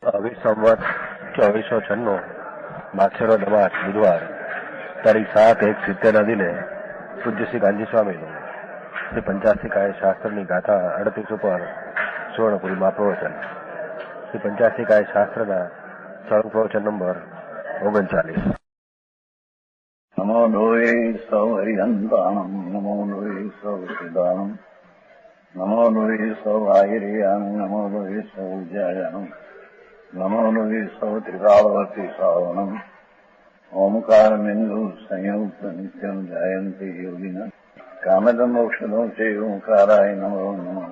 સંવત 2496 માક્ષરો દમાસ બુધવાર તારીખ 7/1/70 દિને પૂજ્ય શ્રી ગાંધી સ્વામીનું શ્રી પંચાસિકાય શાસ્ત્રની ગાથા 38 ઉપર સુવર્ણપુરીમાં પ્રવચન. શ્રી પંચાસિકાય શાસ્ત્રના સળંગ પ્રવચન નંબર 39. નમો લોહે સૌ હરિહંતાણમ નમો લોહે સૌ સિદાનમ નમો લોહે સૌ આયર્યામ નમો લોહે સૌ જયાનમ નમો લોહે સૌ ત્રિકાળવતી શ્રાવણમ ઓમકાર બિંદુ સંયુક્ત નિત્યમ જયંતિ યોગિન કામદમ મોક્ષદો છે ઓંકારાય નમો નમઃ.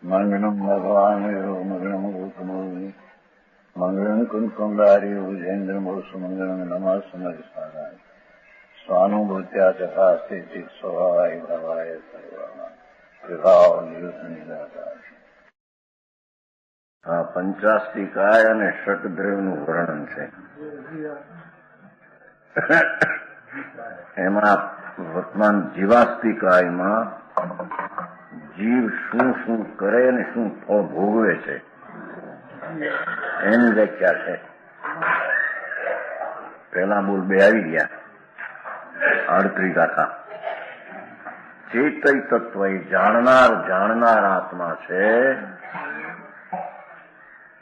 મંગળમ ભગવાન વિરો મંગળમ ગૌતમોની મંગળમ કુંકુંડારી ભુજેન્દ્ર મોક્ષ મંગળમ નમઃ સમર્થાય સ્વાનુભૂત્યા ચકાસ્તે ચિત સ્વભાવાય ભવાય સર્વના વિભાવ નિયુત નિરાકાર. આ પંચાસ્તિકાય અને ષટદ્રવ્યનું વર્ણન છે. એમાં વર્તમાન જીવાસ્તિકાયમાં જીવ શું શું કરે અને શું ફળ ભોગવે છે એની વ્યાખ્યા છે. પહેલા બોલ બે આવી ગયા. 38 ગાથા. ચેતય તત્વ એ જાણનાર આત્મા છે.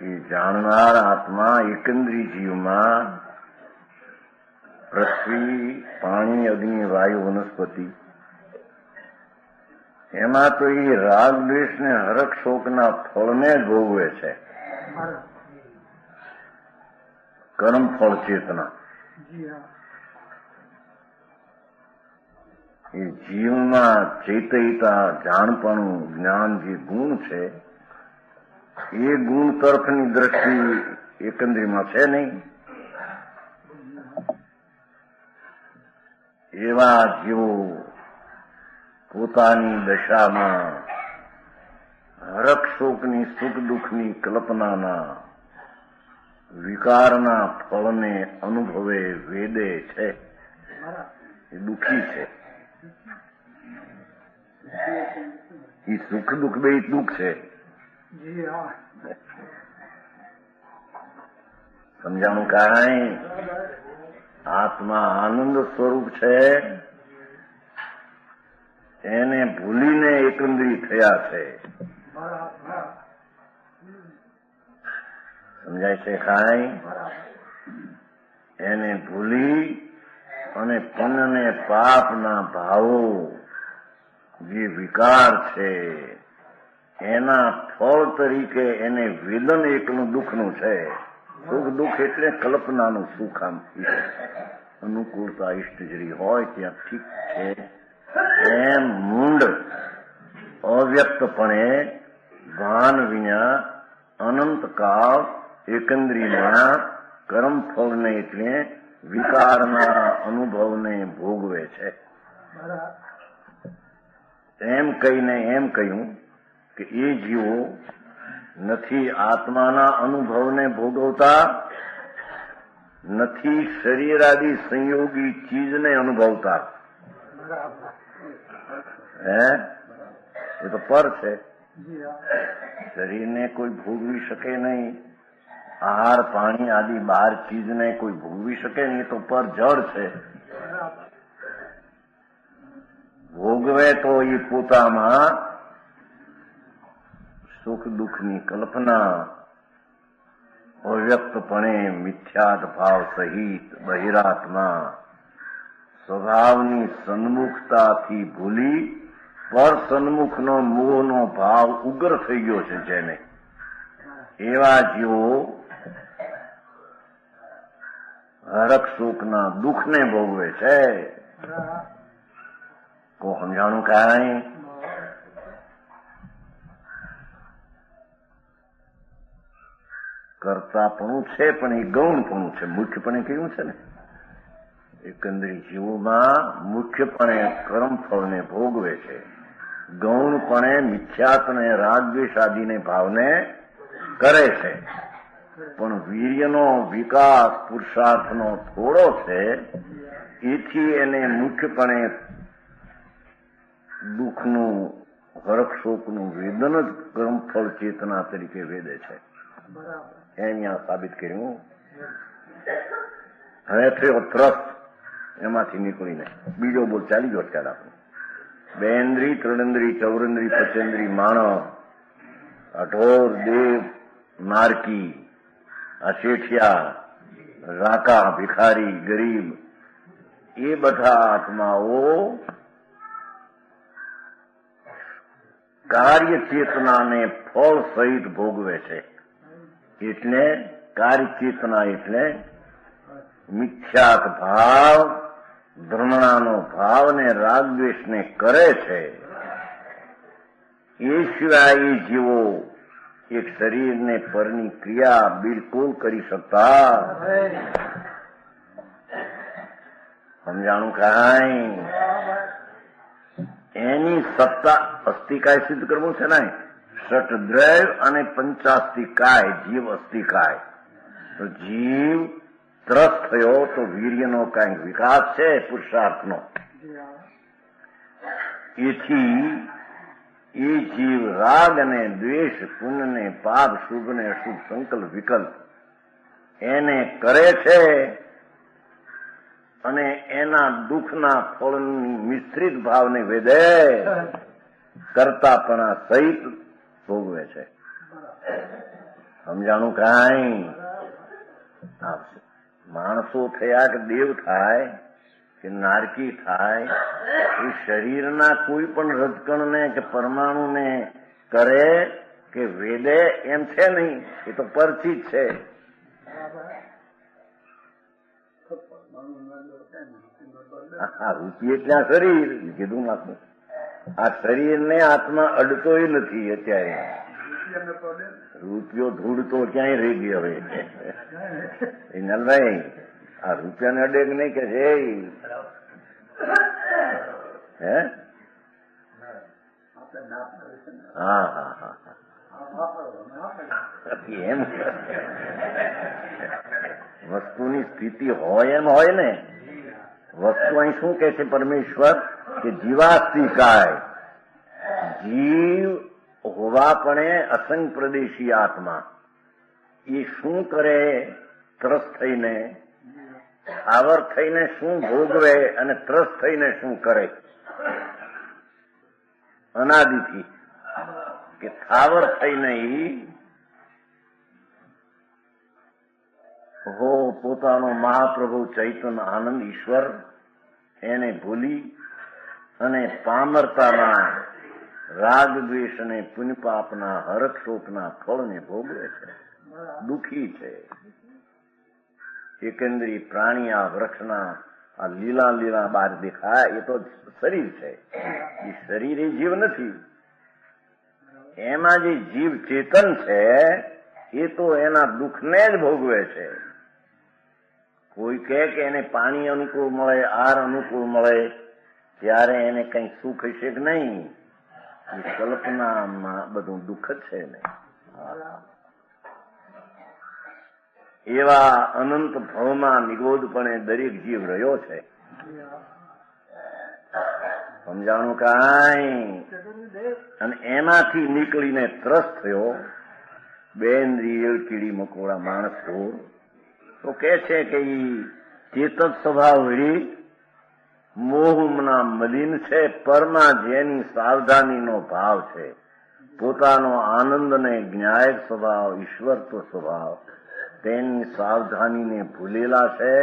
એ જાણનાર આત્મા એકંદરી જીવમાં પૃથ્વી, પાણી, અગ્નિ, વાયુ, વનસ્પતિ એમાં તો એ રાગ દ્વેષ ને હરખ શોકના ફળને જ ભોગવે છે. કર્મ ફળ ચેતના એ જીવમાં ચેતયતા, જાણપણું, જ્ઞાન જે ગુણ છે એ ગુણ તરફની દ્રષ્ટિ એકંદરીમાં છે નહીં. એવા જીવો પોતાની દશામાં હરખ શોકની, સુખ દુઃખની કલ્પનાના વિકારના ફળને અનુભવે વેદે છે. એ દુઃખી છે. એ સુખ દુઃખ બે દુઃખ છે. સમજાણું કાંઈ? આત્મા આનંદ સ્વરૂપ છે. એને ભૂલીને એકંદરી થયા છે. સમજાય છે કાંઈ? એને ભૂલી અને પુણ્ય ને પાપના ભાવો જે વિકાર છે એના ફળ તરીકે એને વેદન એકલું દુઃખનું છે. સુખ દુઃખ એટલે કલ્પનાનું સુખ. આમ અનુકૂળતા ઇષ્ટજરી હોય ત્યાં ઠીક છે. એમ મૂંડ અવ્યક્તપણે ભાન વિના અનંતકાળ એકંદરીમાં કર્મફળને એટલે વિકારના અનુભવને ભોગવે છે. એમ કહીને એમ કહ્યું કે એ જીવો નથી આત્માના અનુભવને ભોગવતા, નથી શરીરાદી સંયોગી ચીજને અનુભવતા. એ તો પર છે. શરીરને કોઈ ભોગવી શકે નહીં. આહાર પાણી આદિ 12 ચીજને કોઈ ભોગવી શકે નહીં. એ તો પર જળ છે. ભોગવે તો એ પોતામાં સુખ દુઃખની કલ્પના અવ્યક્તપણે મિથ્યાત ભાવ સહિત બહિરાત્મા સ્વભાવની સન્મુખતાથી ભૂલી પર સન્મુખનો મોહનો ભાવ ઉગ્ર થઈ ગયો છે જેને, એવા જીવો હરખ શોકના દુઃખને ભોગવે છે. કો સમજાણું કાંઈ? કરતાપણું છે પણ એ ગૌણપણું છે. મુખ્યપણે કેવું છે ને, એકંદરી જીવોમાં મુખ્યપણે કર્મફળને ભોગવે છે. ગૌણપણે મિથ્યાત્વને રાગદ્વેષ આદિને ભાવને કરે છે. પણ વીર્યનો વિકાસ પુરુષાર્થનો થોડો છે. એથી એને મુખ્યપણે દુઃખનું હરખ શોકનું વેદન જ કર્મફળ ચેતના તરીકે વેદે છે. એ અહીંયા સાબિત કર્યું. હવે થયો ત્રસ્ત, એમાંથી નીકળીને બીજો બોલ ચાલી ગયો. ચાલ આપણે બેન્દ્રી, ત્રણેન્દ્રી, ચૌરેન્દ્રી, પચેન્દ્રી, માણસ, અઢોર, દેવ, નારકી, આ શેઠિયા, રાકા, ભિખારી, ગરીબ, એ બધા આત્માઓ કાર્ય ચેતનાને ફળ સહિત ભોગવે છે. એટલે કાર્ય ચેતના એટલે મિથ્યાક ભાવ, ભ્રમણાનો ભાવ ને રાગદ્વેષને કરે છે. એ સિવાય એ જીવો એક શરીરને પરની ક્રિયા બિલકુલ કરી શકતા. સમજાણું કાંઈ? એની સત્તા અસ્થિકાય સિદ્ધ કરવું છે ને. ષટદ્રૈવ અને પંચાસ્થિકાય જીવ અસ્થિકાય. તો જીવ ત્રસ્ત થયો તો વીર્યનો કાંઈક વિકાસ છે પુરુષાર્થનો. એથી એ જીવ રાગ અને દ્વેષ, પુણ્ય ને પાપ, શુભ ને અશુભ, સંકલ્પ વિકલ્પ એને કરે છે અને એના દુઃખના ફળની મિશ્રિત ભાવને વેદે કરતાપણા સહિત ભોગવે છે. સમજાણું કાંઈ? માણસો થયા કે દેવ થાય કે નારકી થાય, એ શરીરના કોઈ પણ રજકણને કે પરમાણુને કરે કે વેદે એમ છે નહીં. એ તો પરથી જ છે. આ રૂપિયે ત્યાં શરીર કીધું નાખું. આ શરીરને આત્મા અડતોય નથી અત્યારે. રૂપિયો ધૂળતો ક્યાંય રહી ગયો હવે. એ નલભાઈ આ રૂપિયાને અડે કે નહીં કે છે? હે? હા હા હા એમ વસ્તુની સ્થિતિ હોય એમ હોય ને. વસ્તુ અહીં શું કે છે પરમેશ્વર કે જીવાસ્તિકાય, જીવ હોવા પણ અસંગ પ્રદેશી આત્મા. એ શું કરે? ત્રસ્ત થઈને, આવર થઈને શું ભોગવે અને ત્રસ્ત થઈને શું કરે? અનાદિથી કે થાવર થઈને હો પોતાનો મહાપ્રભુ ચૈતન્ય આનંદ ઈશ્વર એને ભૂલી અને પામરતાના રાગ દ્વેષ અને પુણ્યપાપના હરખ શોકના ફળને ભોગવે છે. દુઃખી છે. એકેન્દ્રી પ્રાણી આ વૃક્ષના આ લીલા લીલા બાર દેખાય એ તો શરીર છે. એ શરીર એ જીવ નથી. એમાં જે જીવ ચેતન છે એ તો એના દુઃખને જ ભોગવે છે. કોઈ કહે કે એને પાણી અનુકૂળ મળે, આહાર અનુકૂળ મળે ત્યારે એને કઈ સુખ હશે કે નહીં? એ કલ્પનામાં બધું દુઃખ જ છે ને. એવા અનંત ભવમાં નિગોદપણે દરેક જીવ રહ્યો છે. સમજાણું કાંઈ? અને એમાંથી નીકળીને ત્રસ્ત થયો. બેન્દ્રિય, કીડી મકોડા, માણસ તો કે છે કે ચેતક સ્વભાવ વળી મોહના મલિન છે. પરમાં જેની સાવધાનીનો ભાવ છે, પોતાનો આનંદ ને જ્ઞાયક સ્વભાવ, ઈશ્વર તો સ્વભાવ, તેની સાવધાનીને ભૂલેલા છે.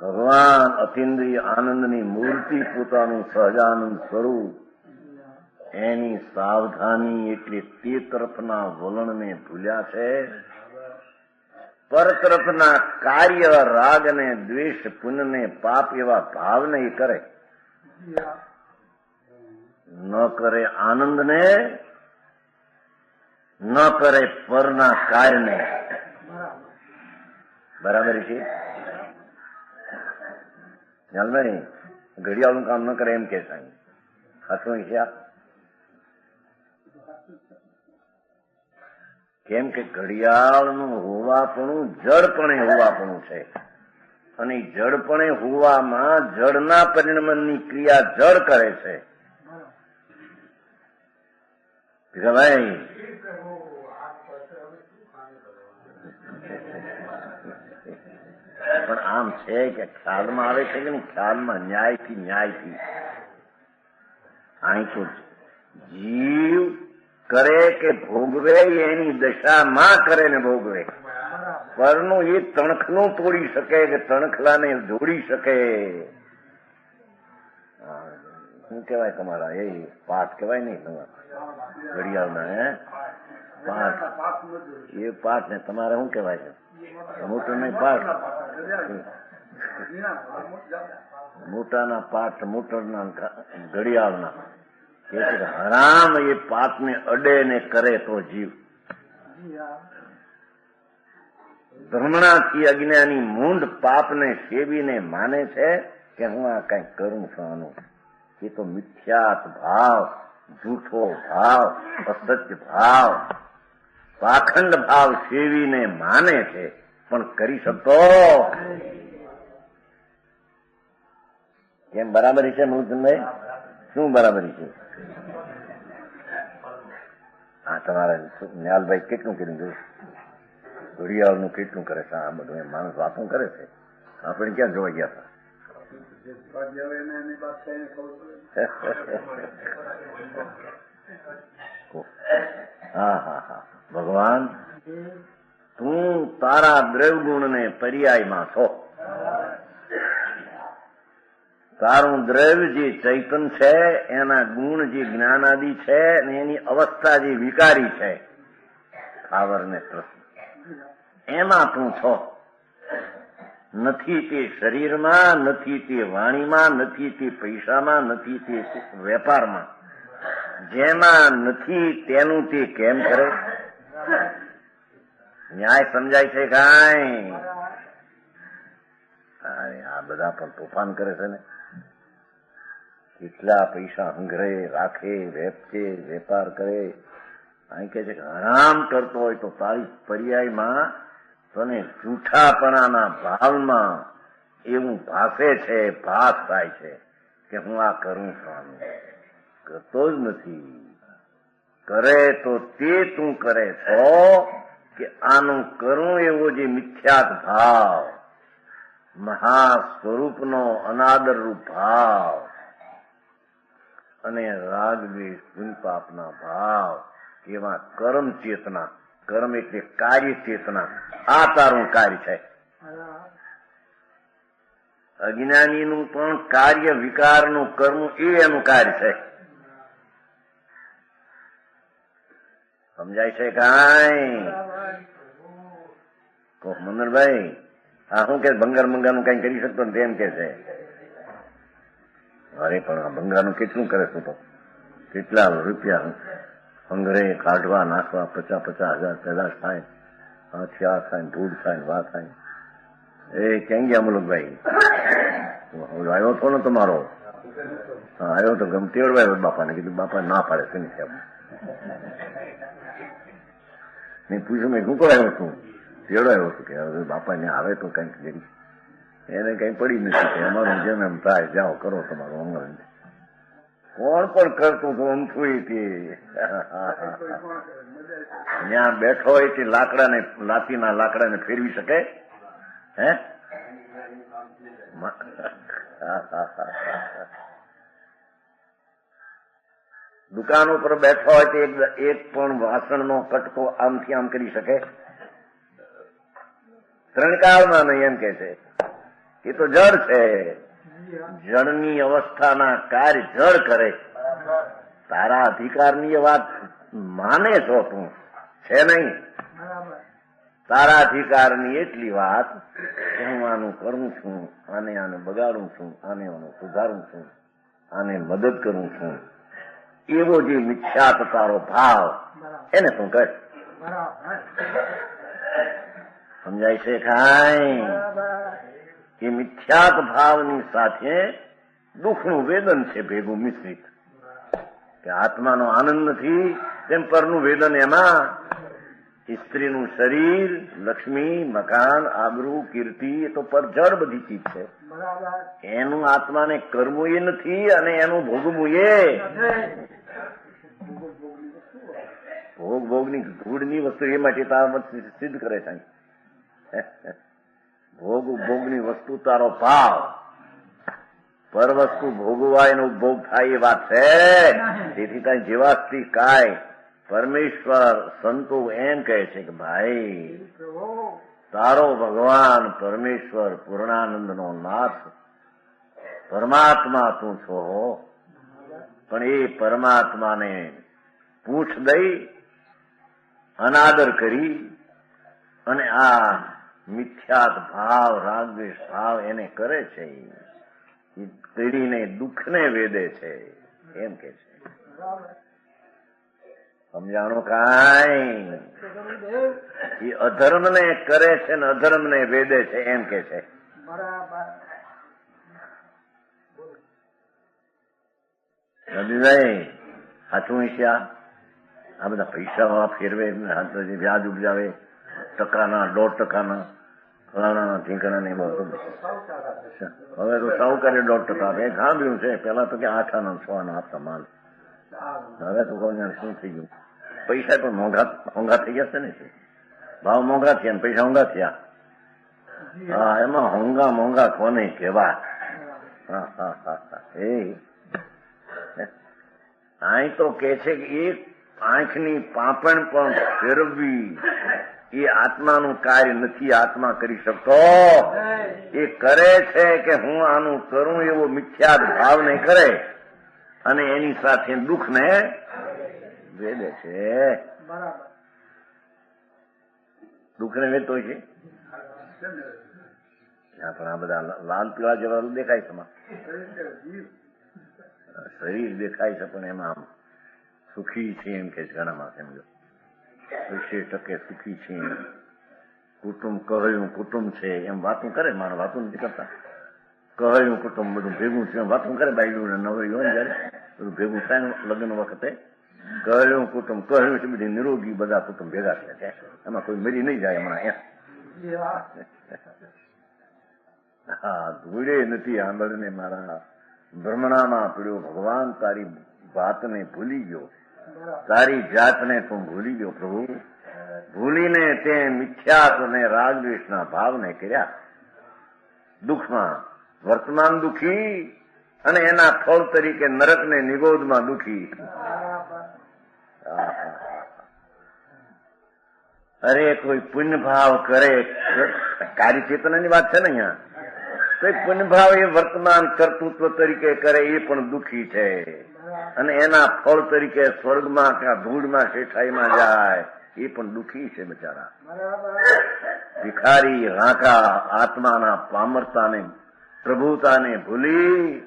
ભગવાન અતિન્દ્રિય આનંદની મૂર્તિ, પોતાનું સહજાનંદ સ્વરૂપ, એની સાવધાની એટલે તે તરફના વલણને ભૂલ્યા છે. પર તરફના કાર્ય રાગ ને દ્વેષ, પુણ્ય ને પાપ એવા ભાવને એ કરે. ન કરે આનંદને, ન કરે પરના કાર્યને. બરાબર છે? નહીં ઘડિયાળનું કામ ન કરે એમ કે સાહેબ સાચું છે. કેમ કે ઘડિયાળનું હોવાપણું જડપણે હોવાપણું છે અને જડપણે હોવામાં જડના પરિણમનની ક્રિયા જડ કરે છે. ભાઈ પણ આમ છે કે ખ્યાલમાં આવે છે કે નહીં, ખ્યાલમાં ન્યાયથી અહીં તો જીવ કરે કે ભોગવે એની દશામાં કરે ને ભોગવે. પરનું એ તણખનું તોડી શકે કે તણખલાને જોડી શકે. શું કહેવાય તમારા એ પાઠ કહેવાય નહીં તમારા ઘડિયાળના પાઠ, એ પાઠ ને તમારે શું કહેવાય છે? મોટર નહીં પાઠ, મોટાના પાઠ, મોટરના ઘડિયાળના હરામ એ પાપને અડે ને કરે તો જીવ. ભ્રમણાથી અજ્ઞાની મૂંઢ પાપને સેવીને માને છે કે હું આ કઈ કરું છું આનું. એ તો મિથ્યાત ભાવ, જૂઠો ભાવ, અસત્ય ભાવ, પાખંડ ભાવ સેવીને માને છે, પણ કરી શકતો કેમ? બરાબરી છે મૂળચંદભાઈ? શું બરાબરી છે? હા, તમારે ન્યાલભાઈ કેટલું કર્યું છે? ઘડિયાળનું કેટલું કરે છે? આ બધું માણસ વાતો કરે છે, આપણે ક્યાં જોવા ગયા હતા? હા, ભગવાન તું તારા દ્રવ્યગુણને પર્યાયમાં છો. તારું દ્રવ્ય જે ચૈતન છે, એના ગુણ જે જ્ઞાનાદિ છે, અને એની અવસ્થા જે વિકારી છે, ખાવર ને પ્રશ્ન, એમાં તું છો. નથી તે શરીરમાં, નથી તે વાણીમાં, નથી તે પૈસામાં, નથી તે વેપારમાં. જેમાં નથી તેનું તે કેમ કરે? ન્યાય સમજાય છે કાંઈ? આ બધા પણ તોફાન કરે છે ને. કેટલા પૈસા હંગરે રાખે, વેચે, વેપાર કરે. અહીં કે છે કે હરામ કરતો હોય તો તારી પર્યાયમાં તને જૂઠાપણાના ભાવમાં એવું ભાસે છે, ભાસ થાય છે કે હું આ કરું છું. કરતો જ નથી. કરે તો તે તું કરે છો કે આનું કરું એવો જે મિથ્યાત ભાવ, મહા સ્વરૂપનો અનાદરરૂપ ભાવ અને રાગ દ્વેષ પુણ્યપાપના ભાવ, એવા કર્મ ચેતના, કર્મ એટલે કાર્ય ચેતના, આ તારું કાર્ય છે. અજ્ઞાનીનું પણ કાર્ય વિકારનું કર્મ એ એનું કાર્ય છે. સમજાય છે કાંઈ? મનરભાઈ આ શું કે ભંગાર મંગાનું કઈ કરી શકતો ને તેમ કે છે? અરે પણ આ ભંગારનું કેટલું કરે છે? તો કેટલા રૂપિયા હંગરે કાઢવા નાખવા, 50,000 પેદા થાય, હથિયાર થાય, ધૂળ થાય, વા થાય. એ ક્યાં ગયા મુલુકભાઈ? આવ્યો હતો ને તમારો? હા, આવ્યો તો ગમતી અડવાયો બાપાને. કીધું બાપા ના પાડે છે ને સાહેબ. મેં પૂછ્યું, મેં શું કરાયો છું? તેડાયો છું કે હવે બાપા ને આવે તો કઈક જરી એને કઈ પડી નથી કે અમારું જેમ એમ થાય, જાઓ કરો તમારું અમર. કોણ પણ કરતું હતું અમથું તે ત્યાં બેઠો હોય તે લાકડાને, લાતીના લાકડાને ફેરવી શકે? હે? દુકાન ઉપર બેઠો હોય તે એક પણ વાસણનો કટકો આમથી આમ કરી શકે? ત્રણકાળમાં નહીં એમ કે છે. એ તો જળ છે. જળની અવસ્થાના કાર્ય જળ કરે. તારા અધિકારની એ વાત માને છો તું, છે નહીં? તારા અધિકારની એટલી વાત કે હું આનું કરું છું, આને બગાડું છું, આને સુધારું છું, આને મદદ કરું છું, એવો જે મિથ્યાત તારો ભાવ, એને તું કર. સમજાય છે કાંઈ? એ મિથ્યાત ભાવની સાથે દુઃખનું વેદન છે ભેગું મિશ્રિત. કે આત્માનો આનંદ નથી તેમ પરનું વેદન એમાં. સ્ત્રીનું શરીર, લક્ષ્મી, મકાન, આબરૂ, કીર્તિ એ તો પરજડ બધી ચીજ છે. એનું આત્માને કરવું એ નથી અને એનું ભોગવું એ ભોગની ધૂળની વસ્તુ એ માટે તારા સિદ્ધ કરે છે. ભોગની વસ્તુ તારો ભાવ, પર વસ્તુ ભોગવા એનો ઉપભોગ થાય એ વાત છે. તેથી ત્યાં જેવાથી કાય પરમેશ્વર સંતો એમ કહે છે કે ભાઈ તારો ભગવાન પરમેશ્વર પૂર્ણાનંદનો નાથ પરમાત્મા તું છો, પણ એ પરમાત્માને પૂછ દઈ અનાદર કરી અને આ મિથ્યાત ભાવ, રાગદ્વેષ ભાવ એને કરે છે, એ પીડીને દુઃખને વેદે છે એમ કે છે. સમજાણું કાંઈ? એ અધર્મને કરે છે ને અધર્મને વેદે છે એમ કે છે. નહીં સાચું છે. આ બધા પૈસા ફેરવે, વ્યાજ ઉપજાવે, ટકાના 1.5%, ફલાણા ઢીંકણા ને બધું. હવે તો સાહુકારે 1.5% આપે. ખાંભ્યું છે પેલા તો કે 8 આના 6 આના આપતા માલ. હવે તો કોઈ શું થઈ ગયું? પૈસા પણ મોંઘા થઈ ગયા છે ને. ભાવ મોંઘા થયા ને પૈસા મોંઘા થયા. હા, એમાં મોંઘા કોને કેવા? એ અહીં તો કે છે કે એક આંખની પાપણ પણ ફેરવવી એ આત્માનું કાર્ય નથી. આત્મા કરી શકતો. એ કરે છે કે હું આનું કરું એવો મિથ્યાત ભાવ ને કરે અને એની સાથે દુઃખ ને વેદે છે. દુઃખ ને વેદતો છે. પણ આ બધા લાલ પીળા જેવા દેખાય છે, શરીર દેખાય છે, પણ એમાં આમ સુખી છે એમ કે ઘણામાં સમજો 20% સુખી છે. કુટુંબ કહ્યું કુટુંબ છે એમ વાતું કરે. મારે વાતું નથી કરતા. કહ્યું કુટુંબ બધું ભેગું છે એમ વાતું કરે. બાયડું ને નવરી હોય જયારે બધું ભેગું થાય ને લગ્ન વખતે કહ્યું કુટુંબ કહ્યું છે. બધી નિરોગી બધા કુટુંબ ભેગા થયા છે. એમાં કોઈ મરી નહીં જાય હમણાં. હા, ધૂળે નથી આંબળને મારા ભ્રમણામાં પીડ્યો ભગવાન. તારી વાતને ભૂલી ગયો, તારી જાતને તું ભૂલી ગયો પ્રભુ. ભૂલીને તે મિથ્યાત અને રાગદ્વેષના ભાવને કર્યા. દુઃખમાં વર્તમાન દુઃખી અને એના ફળ તરીકે નરકને નિગોદમાં દુઃખી. અરે કોઈ પુણ્ય ભાવ કરે, કાર્ય ચેતનાની વાત છે ને અહીંયા. તો પુણ્ય ભાવ એ વર્તમાન કર્તૃત્વ તરીકે કરે એ પણ દુઃખી છે. અને એના ફળ તરીકે સ્વર્ગમાં કે ધૂળમાં શેઠાઈમાં જાય એ પણ દુઃખી છે બિચારા. ભિખારી રાંકા આત્માના પામરતાને પ્રભુતાને ભૂલી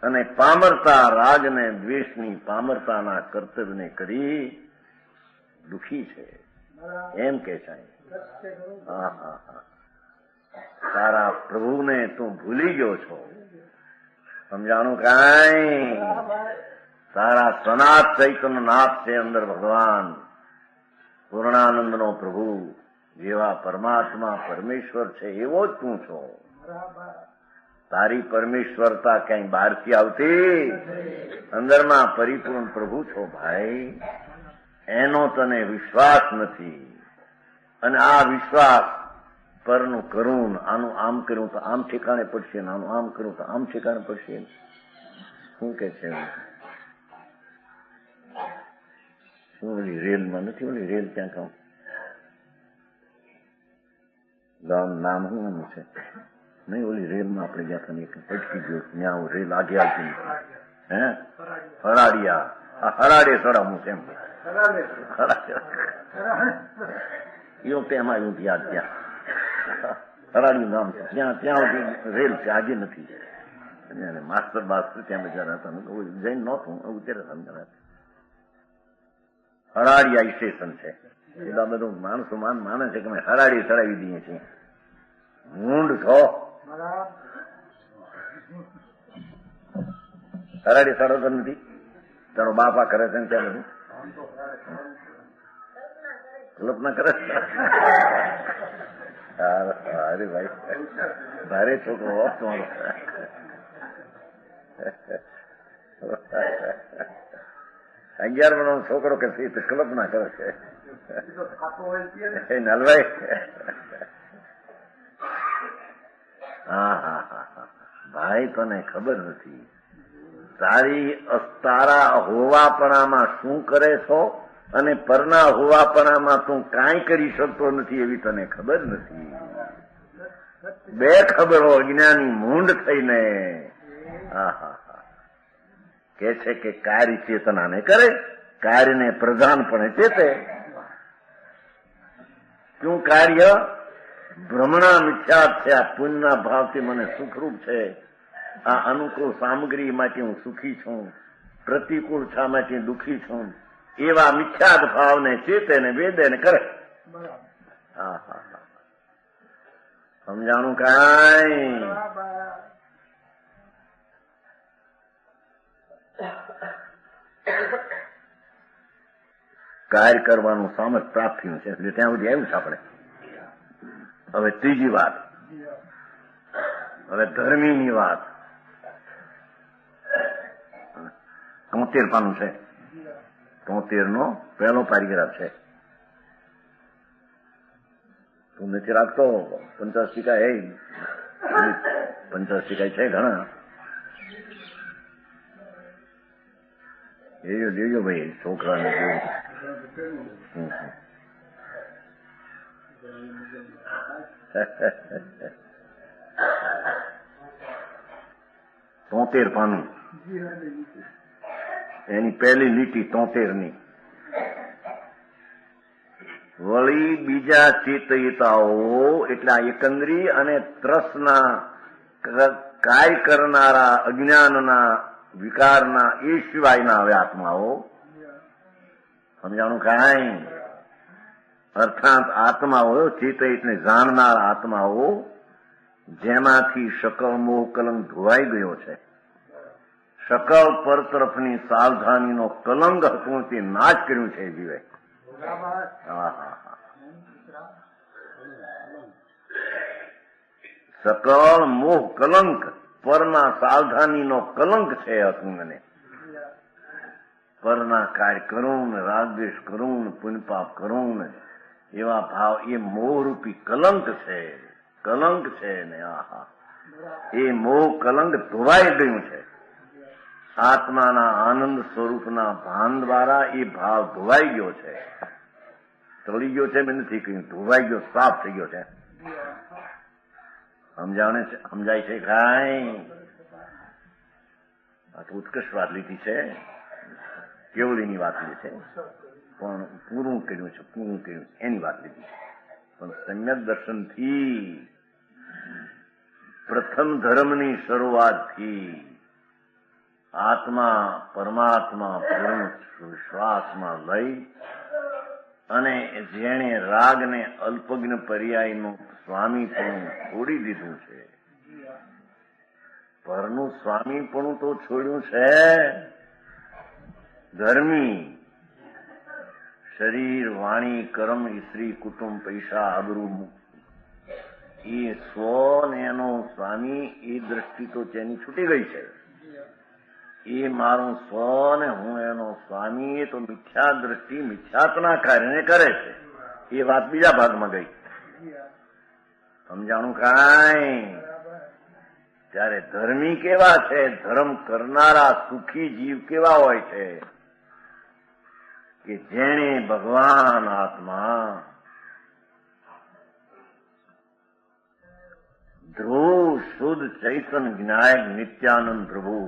અને પામરતા રાગને દ્વેષની પામરતાના કર્તવ્યને કરી દુઃખી છે એમ કે છે. હા હા હા, તારા પ્રભુને તું ભૂલી ગયો છો. સમજાણું કાંઈ? તારા સનાત ચૈતન્ય નાથ છે અંદર ભગવાન પૂર્ણાનંદનો પ્રભુ જેવા પરમાત્મા પરમેશ્વર છે એવો જ તું છો. તારી પરમેશ્વરતા ક્યાંય બહારથી આવતી? અંદરમાં પરિપૂર્ણ પ્રભુ છો ભાઈ. એનો તને વિશ્વાસ નથી. અને આ વિશ્વાસ પરનું કરું, આનું આમ કર્યું તો આમ ઠેકાણે પડશે, આનું આમ કર્યું તો આમ ઠેકાણે પડશે. શું કે છે? શું ઓલી રેલમાં નથી? ઓલી રેલ ક્યાં કહું ગામ નામ શું છે નહીં? ઓલી રેલમાં આપણે ગયા હતા એક અટકી ગયો ત્યાં રેલ આગે આવતી હે હરાડિયા. હરાડે સડામું છે એમ. એ વખતે એમાં એવું યાદ ત્યાં હરાડિયું નામ છે. ત્યાં રેલ છે, આગે નથી. માસ્ટર બાસ્ટર ત્યાં બજાર હતા. જઈને નહોતું અત્યારે સમજાય. હરાડિયા સ્ટેશન છે. એટલા બધું માણસો માને છે કે અમે હરાડી ચડાવી દઈએ છીએ. મૂંડ છો. હરાડી ચડાવતો નથી. તારો બાપા કરે છે ને ત્યાં બધું કલ્પના કરે. અરે ભાઈ, ભારે છોકરો હોત તમારો. 11 વર્ષનો છોકરો કે કલ્પના કરે છે. નલભાઈ, હા, ભાઈ તને ખબર નથી તારા હોવાપણામાં શું કરે છો અને પરના હોવાપણામાં તું કાંઈ કરી શકતો નથી એવી તને ખબર નથી. બે ખબરો અજ્ઞાની મૂંડ થઈને કે છે કે કાર્ય ચેતનાને કરે, કાર્યને પ્રધાનપણે ચેતે. શું કાર્ય? ભ્રમણા મિથ્યા છે. આ પુણ્યના ભાવથી મને સુખરૂપ છે, આ અનુકૂળ સામગ્રીમાંથી હું સુખી છું, પ્રતિકૂળ છામાંથી દુઃખી છું, એવા મિથ્યાદ ભાવને ચેતે ને વેદે ને કરે. સમજાણું કાંઈ? કાર્ય કરવાનું સામર્થ્ય પ્રાપ્ત થયું છે એટલે ત્યાં સુધી આવ્યું છે આપણે. હવે ત્રીજી વાત, હવે ધર્મીની વાત. 73 પાનું છે. 73 નો પહેલો પેરેગ્રાફ છે. તું નથી રાખતો 50 ટીકા? 50 ટીકા છે ઘણા. લેજો ભાઈ, છોકરાને જોયું. 73 પાનું, એની પહેલી લીટી 73ની. વળી બીજા ચેતયતાઓ એટલે આ એકંદરી અને ત્રસના કાર્ય કરનારા અજ્ઞાનના વિકારના એ સિવાયના હવે આત્માઓ. સમજાણું કાંઈ? અર્થાત આત્માઓ ચેતયતને જાણનાર આત્માઓ જેમાંથી શકલ મોહ કલંક ધોવાઈ ગયો છે, શકલ પર તરફની સાવધાનીનો કલંક હતું તે નાશ કર્યું છે જીવે. સકલ મોહ કલંક પરના સાવધાનીનો કલંક છે અતુંગને. પરના કાર્ય કરું ને રાગદ્વેષ કરું ને પુણ્ય પાપ કરું ને એવા ભાવ એ મોહરૂપી કલંક છે. કલંક છે ને એ મોહ કલંક ધોવાઈ ગયું છે. આત્માના આનંદ સ્વરૂપના ભાન દ્વારા એ ભાવ ધોવાઈ ગયો છે. તળી ગયો છે મેં નથી કહ્યું, ધોવાઈ ગયો, સાફ થઈ ગયો છે. સમજાય છે કાંઈ? આ તો ઉત્કૃષ્ટ વાત લીધી છે, કેવળીની વાત લીધી છે, પણ પૂરું કર્યું છે, પૂરું કર્યું એની વાત લીધી છે. પણ સમ્યક દર્શનથી પ્રથમ ધર્મની શરૂઆતથી આત્મા પરમાત્મા પૂર્ણ વિશ્વાસમાં લઈ અને જેણે રાગને અલ્પજ્ઞ પર્યાયનું સ્વામીપણું છોડી દીધું છે, પરનું સ્વામીપણું તો છોડ્યું છે. ધર્મી શરીર, વાણી, કર્મ, સ્ત્રી, કુટુંબ, પૈસા, આબરૂ એ સ્વ ને એનો સ્વામી એ દ્રષ્ટિ તો તેની છૂટી ગઈ છે. એ મારું સ્વ ને હું એનો સ્વામી એ તો મિથ્યા દ્રષ્ટિ મિથ્યાત્મના કાર્યને કરે છે. એ વાત બીજા ભાગમાં ગઈ. સમજાણું કાંઈ? ત્યારે ધર્મી કેવા છે? ધર્મ કરનારા સુખી જીવ કેવા હોય છે? કે જેણે ભગવાન આત્મા ધ્રુવ શુદ્ધ ચૈતન જ્ઞાયક નિત્યાનંદ પ્રભુ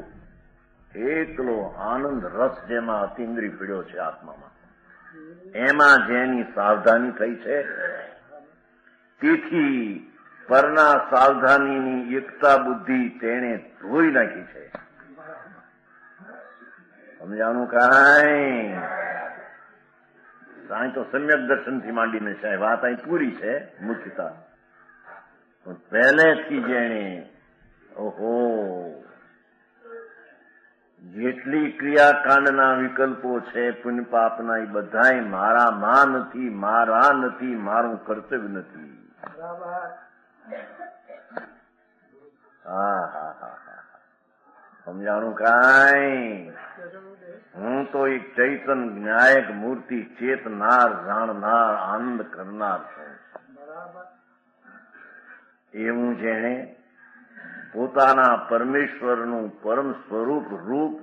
એકલો આનંદ રસ જેમાં અતિન્દ્રિય પીડ્યો છે આત્મામાં, એમાં જેની સાવધાની થઈ છે, તેથી પરના સાવધાનીની એકતા બુદ્ધિ તેણે ધોઈ નાખી છે. સમજાણું કાંઈ? અહીં તો સમ્યક દર્શનથી માંડીને છે વાત, અહીં પૂરી છે મુખ્યતા. પણ પહેલેથી જેણે જેટલી ક્રિયાકાંડના વિકલ્પો છે પુણ્ય પાપના, એ બધાય મારા માં નથી, મારા નથી, મારું કર્તવ્ય નથી. હા હા હા હા, સમજાણું કાંઈ? હું તો એક ચૈતન જ્ઞાયક મૂર્તિ, ચેતનાર, જાણનાર, આનંદ કરનાર છું. એવું જેણે પોતાના પરમેશ્વરનું પરમ સ્વરૂપ રૂપ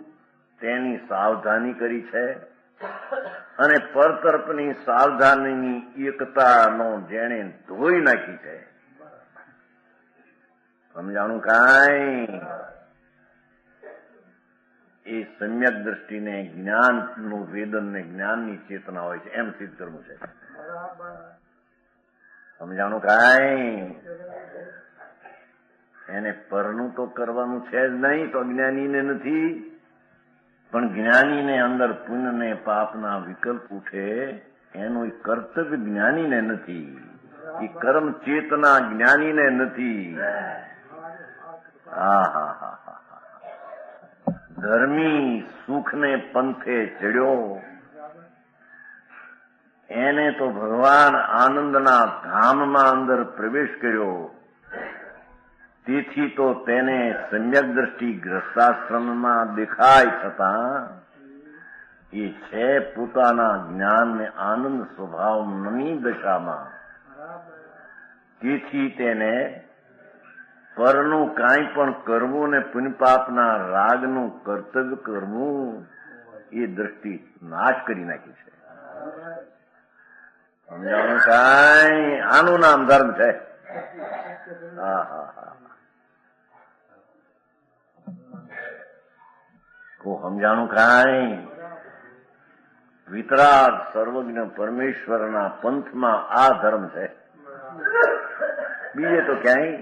તેની સાવધાની કરી છે, અને પરતર્પની સાવધાનીની એકતાનો જેણે ધોઈ નાખી છે. સમજાણું કાંઈ? એ સમ્યક દ્રષ્ટિને જ્ઞાનનું વેદન ને જ્ઞાનની ચેતના હોય છે, એમ સિદ્ધ કરવું છે. સમજાણું કાંઈ? એને પરનું તો કરવાનું છે જ નહીં, તો જ્ઞાનીને નથી. પણ જ્ઞાનીને અંદર પુણ્ય ને પાપના વિકલ્પ ઉઠે એનું કર્તવ્ય જ્ઞાનીને નથી, એ કર્મ ચેતના જ્ઞાનીને નથી. હા હા હા હા, ધર્મી સુખને પંથે ચડ્યો, એને તો ભગવાન આનંદના ધામમાં અંદર પ્રવેશ કર્યો. તેથી તો તેને સમ્યક દ્રષ્ટિ ગ્રસ્તાશ્રમમાં દેખાય છતાં એ છે પોતાના જ્ઞાન ને આનંદ સ્વભાવની દશામાં. તેથી તેને પરનું કાંઈ પણ કરવું ને પુણ્યપાપના રાગનું કર્તવ્ય કરવું એ દ્રષ્ટિ નાશ કરી નાખી છે. સમજાણું કાંઈ? આનું નામ ધર્મ છે. હા હા હા, સમજાણું કાંઈ? વિતરાગ સર્વજ્ઞ પરમેશ્વરના પંથમાં આ ધર્મ છે. બીજે તો ક્યાંય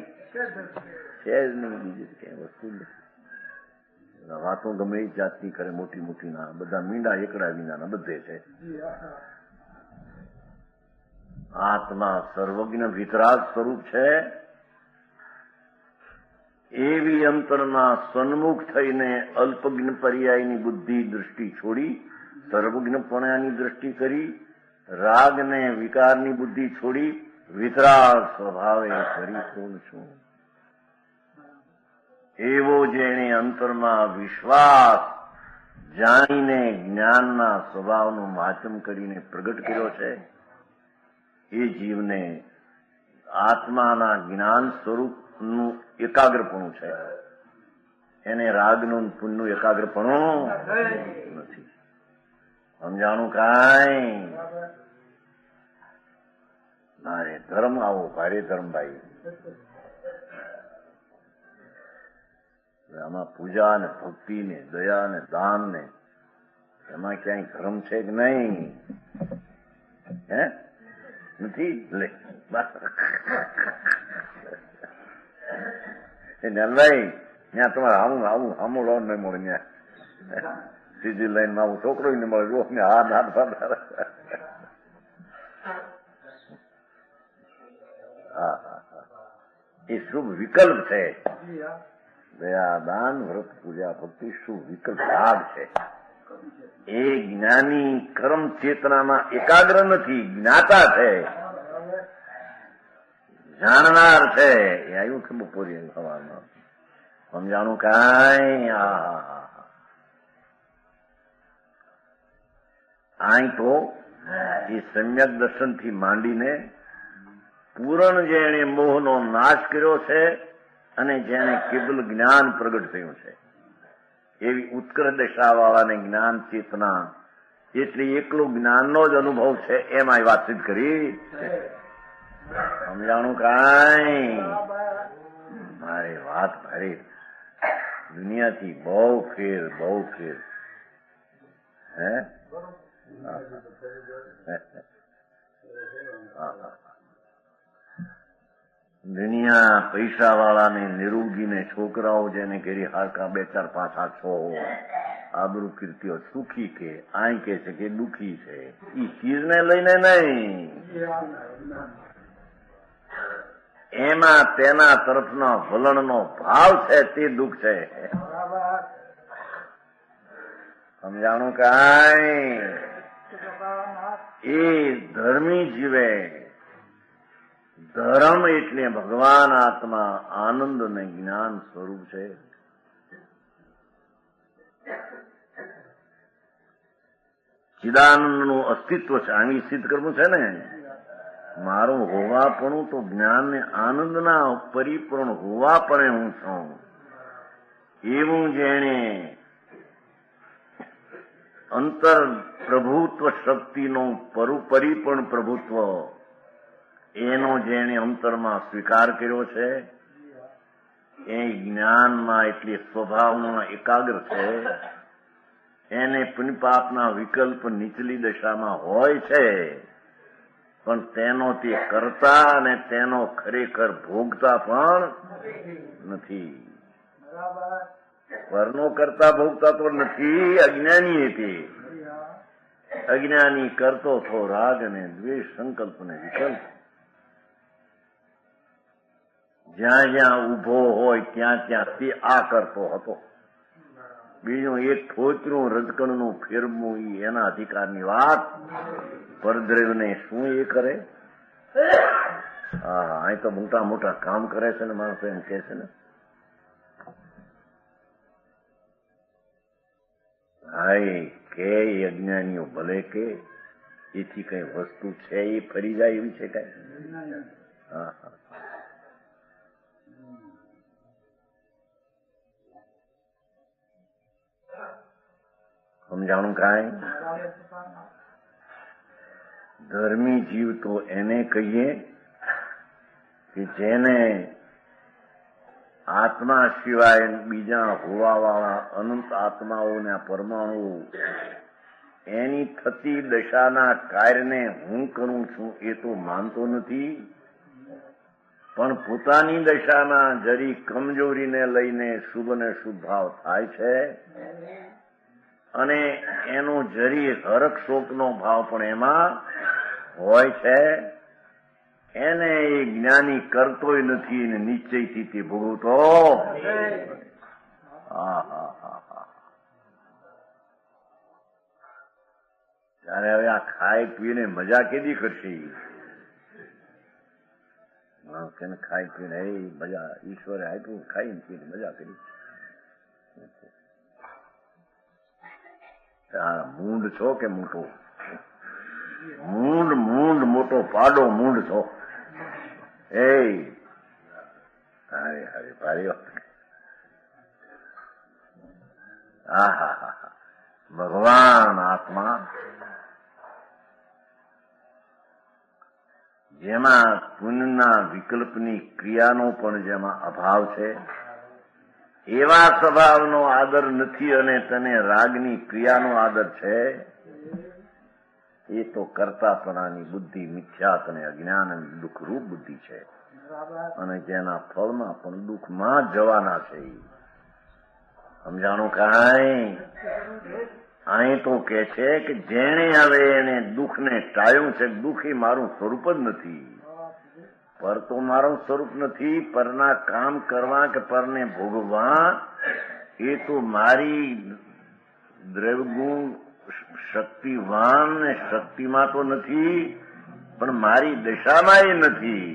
છે જ નહીં, બીજે ક્યાંય વસ્તુ નથી. વાતો ગમે એ જાતની કરે, મોટી મોટી ના, બધા મીંડા એકડા વિનાના બધે છે. આત્મા સર્વજ્ઞ વિતરાગ સ્વરૂપ છે. એવી અંતરમાં સન્મુખ થઈને અલ્પજ્ઞ પર્યાયની બુદ્ધિ દૃષ્ટિ છોડી સર્વજ્ઞપણાની દૃષ્ટિ કરી, રાગ ને વિકારની બુદ્ધિ છોડી વિતરાગ સ્વભાવે પરિપૂર્ણ છું. એવો જેણે અંતરમાં વિશ્વાસ જાણીને જ્ઞાનના સ્વભાવનું વાચન કરીને પ્રગટ કર્યો છે, એ જીવને આત્માના જ્ઞાન સ્વરૂપનું એકાગ્રપણું છે. એને રાગનું પુણ્યનું એકાગ્રપણું નથી. સમજાણું કાંઈ? મારે ધર્મ આવો ભારે ધર્મ ભાઈ. આમાં પૂજા ને ભક્તિ ને દયા ને દાન ને એમાં ક્યાંય ધર્મ છે કે નહીં? હે નથી? લે જ્ઞાનભાઈ, ત્યાં તમારે આવું લોન નહીં મળે. ત્યાં સીધી લાઈન માં આવું છોકરો ને મળે. જો ને હાથ એ શુભ વિકલ્પ છે. દયા દાન વ્રત પૂજા ભક્તિ શુભ વિકલ્પ ભાગ છે. એ જ્ઞાની કર્મ ચેતનામાં એકાગ્ર નથી, જ્ઞાતા છે, જાણનાર છે. એ આવ્યું કે બપોરે સવારમાં? સમજાણું કાંઈ? અહીં તો એ સમ્યક દર્શનથી માંડીને પૂરણ જેણે મોહનો નાશ કર્યો છે અને જેને કેવલ જ્ઞાન પ્રગટ થયું છે, એવી ઉત્કર્ષ દશાવાળાને જ્ઞાન ચેતના એટલે એકલું જ્ઞાનનો જ અનુભવ છે, એમાં વાતચીત કરી. સમજાણું કાંઈ? મારે વાત ભારે. દુનિયાથી બહુ ફેર. હે દુનિયા પૈસા વાળાને નિરોગીને છોકરાઓ જેને ઘેરી હાડકા 2, 4, 5, 6 આબરૂ કીર્તિઓ સુખી કે આઈ કે છે કે દુખી છે, એ ચીજને લઈને નહીં, એમાં તેના તરફનો વલણનો ભાવ છે તે દુઃખ છે. સમજાણું કાંઈ? એ ધર્મી જીવે. ધર્મ એટલે ભગવાન આત્મા આનંદ અને જ્ઞાન સ્વરૂપ છે. ચિદાનંદનું અસ્તિત્વ છે. આવી સિદ્ધ કરવું છે ને. મારું હોવાપણું તો જ્ઞાન ને આનંદના પરિપૂર્ણ હોવાપણે હું છું. એવું જેણે અંતર પ્રભુત્વ શક્તિનો પરિપૂર્ણ પ્રભુત્વ એનો જેણે અંતરમાં સ્વીકાર કર્યો છે, એ જ્ઞાનમાં એટલે સ્વભાવમાં એકાગ્ર છે. એને પુણ્યપાપના વિકલ્પ નીચલી દશામાં હોય છે, પણ તેનો તે કરતા અને તેનો ખરેખર ભોગતા પણ નથી. પરનો કરતા ભોગતા તો નથી. અજ્ઞાની તે અજ્ઞાની કરતો થો રાગ અને દ્વેષ, સંકલ્પ ને વિકલ્પ. જ્યાં જ્યાં ઉભો હોય ત્યાં ત્યાં તે આ કરતો હતો. બીજું એક થોચરું રજકણનું ફેરવું એના અધિકારની વાત. પરદ્રવ્યને શું એ કરે? હા, અહીં તો મોટા મોટા કામ કરે છે ને માણસો એમ કે છે ને, હાય કે અજ્ઞાનીઓ ભલે કે એથી કઈ વસ્તુ છે એ ફરી જાય એવી છે કઈ? હા હા. સમજાણું કાંઈ? ધર્મી જીવ તો એને કહીએ કે જેને આત્મા સિવાય બીજા હોવાવાળા અનંત આત્માઓના પરમાણુ એની થતી દશાના કાર્યને હું કરું છું એ તો માનતો નથી, પણ પોતાની દશાના જરી કમજોરીને લઈને શુભ અને શુભ ભાવ થાય છે, અને એનો જરી હરખ શોકનો ભાવ પણ એમાં હોય છે. એને એ જ્ઞાની કરતોય નથી ને નિશ્ચયથી તે ભોગવતો. ત્યારે હવે આ ખાઈ પીને મજા કેદી કરશે? કેને ખાઈ પીને એ મજા ઈશ્વરે આપ્યું, ખાઈને પીને મજા કરી. મૂંડ છો કે મોટો? મૂંડ મૂંડ મોટો પાડો મૂંડ છો. એ હરે હરે ભારી વાત. ભગવાન આત્મા જેમાં પુણ્યના વિકલ્પની ક્રિયાનો પણ જેમાં અભાવ છે, એવા સ્વભાવનો આદર નથી અને તને રાગની ક્રિયાનો આદર છે, એ તો કરતાપણાની બુદ્ધિ મિથ્યાત અને અજ્ઞાન અને દુઃખરૂપ બુદ્ધિ છે, અને જેના ફળમાં પણ દુઃખમાં જ જવાના છે. સમજાણું કાંઈ? અહીં તો કે છે કે જેણે હવે એને દુઃખને ટાળ્યું છે, દુઃખ એ મારું સ્વરૂપ જ નથી. પર તો મારું સ્વરૂપ નથી. પરના કામ કરવા કે પરને ભોગવવા એ તો મારી દ્રવ્યગુણ શક્તિવાન ને શક્તિમાં તો નથી, પણ મારી દશામાં એ નથી.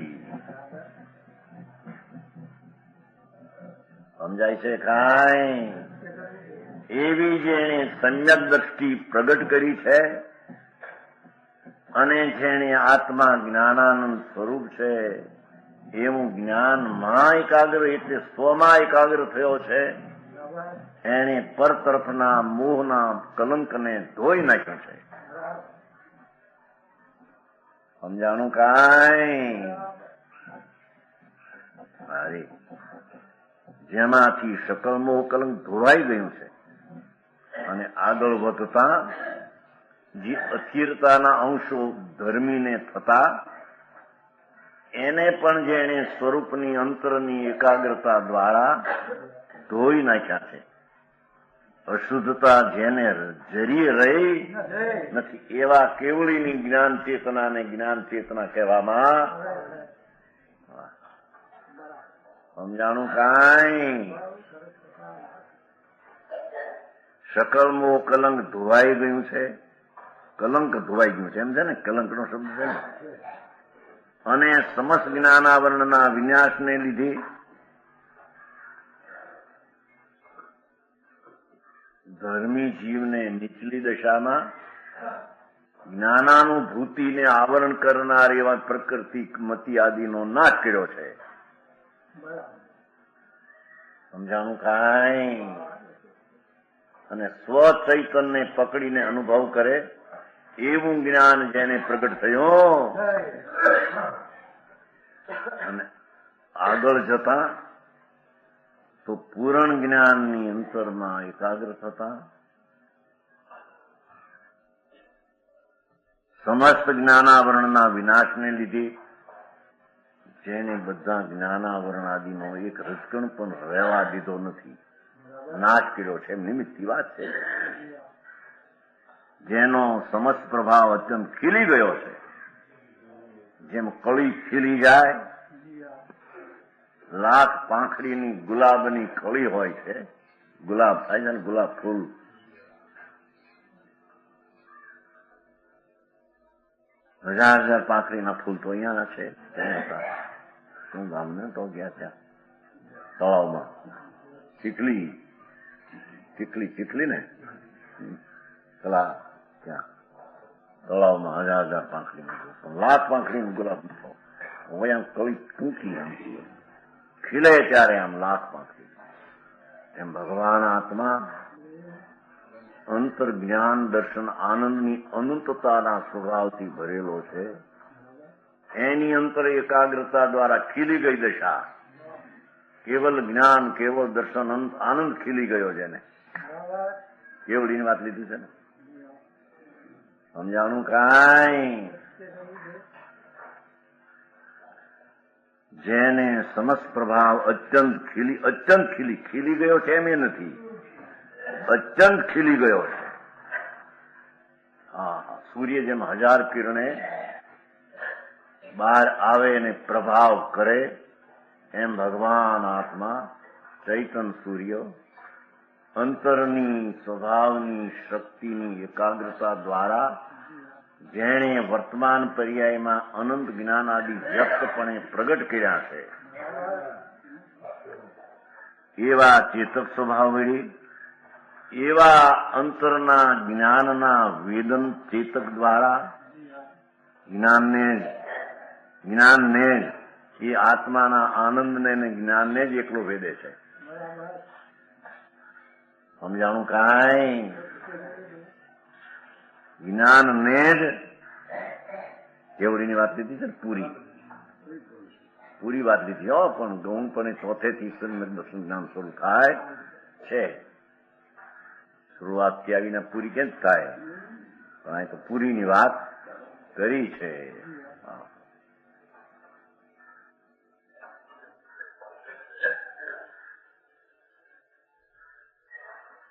સમજાય છે કાંઈ? એવી જેણે સમ્યક દ્રષ્ટિ પ્રગટ કરી છે, અને જેણે આત્મા જ્ઞાનાનંદ સ્વરૂપ છે એવું જ્ઞાનમાં એકાગ્ર એટલે સ્વમાં એકાગ્ર થયો છે, એને પર તરફના મોહના કલંકને ધોઈ નાખ્યો છે. સમજાણું કાંઈ? જેમાંથી સકલ મોહ કલંક ધોવાઈ ગયું છે, અને આગળ વધતા જે અસ્થિરતાના અંશો ધર્મીને થતા એને પણ જેણે સ્વરૂપની અંતરની એકાગ્રતા દ્વારા ધોઈ નાખ્યા છે. અશુદ્ધતા જેને જરી રહી નથી એવા કેવળીની જ્ઞાન ચેતનાને જ્ઞાન ચેતના કહેવામાં. સમજાણું કાંઈ? સકલ મોહ કલંક ધોવાઈ ગયું છે, કલંક ધોવાઈ ગયું છે એમ છે ને, કલંકનો શબ્દ છે ને. અને સમસ્ત જ્ઞાનાવરણના વિનાશને લીધે ધર્મી જીવને નીચલી દશામાં જ્ઞાનાનુભૂતિને આવરણ કરનાર એવા પ્રકૃતિ મતિ આદિનો નાશ કર્યો છે. સમજાણું કાંઈ? અને સ્વચૈતનને પકડીને અનુભવ કરે એવું જ્ઞાન જેને પ્રગટ થયું, અને આગળ જતા તો પૂરણ જ્ઞાનની અંતરમાં એકાગ્ર થતા સમસ્ત જ્ઞાનાવરણના વિનાશને લીધે જેને બધા જ્ઞાનાવરણ આદિનો એક રજકણ પણ રહેવા દીધો નથી, નાશ કર્યો છે એમ નિમિત્તની વાત છે. જેનો સમસ્ત પ્રભાવ અત્યંત ખીલી ગયો છે, જેમ કળી ખીલી જાય, લાખ પાંખડીની ગુલાબની કળી હોય છે, ગુલાબ થાય છે ને, ગુલાબ ફૂલ, હજાર હજાર પાંખડીના ફૂલ તો અહીંયા છે. શું ગામને તો ગયા ત્યાં તળાવમાં ચીકલી ને કલા ત્યાં તળાવમાં હજાર હજાર પાંખડીનું, લાખ પાંખડીનું ગુલાબ મૂકો હોય આમ કળી ટૂંકી આમ ખીલે ત્યારે આમ લાખ પાંખડી. એમ ભગવાન આત્મા અંતર જ્ઞાન દર્શન આનંદની અનંતતાના સ્વભાવથી ભરેલો છે. એની અંતર એકાગ્રતા દ્વારા ખીલી ગઈ દશા, કેવલ જ્ઞાન કેવલ દર્શન આનંદ ખીલી ગયો છે ને. કેવડીની વાત લીધી છે ને, સમજાણું કાંઈ? જેને સમસ્ત પ્રભાવ અત્યંત ખીલી ગયો છે એમ એ નથી, અત્યંત ખીલી ગયો છે. હા, સૂર્ય જેમ હજાર કિરણે બહાર આવે અને પ્રભાવ કરે, એમ ભગવાન આત્મા ચૈતન સૂર્ય અંતરની સ્વભાવની શક્તિની એકાગ્રતા દ્વારા જેણે વર્તમાન પર્યાયમાં અનંત જ્ઞાન આદિ વ્યક્તપણે પ્રગટ કર્યા છે, એવા ચેતક સ્વભાવ વળી એવા અંતરના જ્ઞાનના વેદન ચેતક દ્વારા જ્ઞાનને એ આત્માના આનંદને અને જ્ઞાનને જ એકલો વેદે છે. સમજાણું કાંઈ? જ્ઞાનને જ કેવડીની વાત લીધી છે ને, પૂરી વાત લીધી હો, પણ ગૌણપણે ચોથેથી દર્શન જ્ઞાન શરૂ થાય છે. શરૂઆતથી આવીને પૂરી કેમ થાય? પણ અહીં તો પૂરીની વાત કરી છે.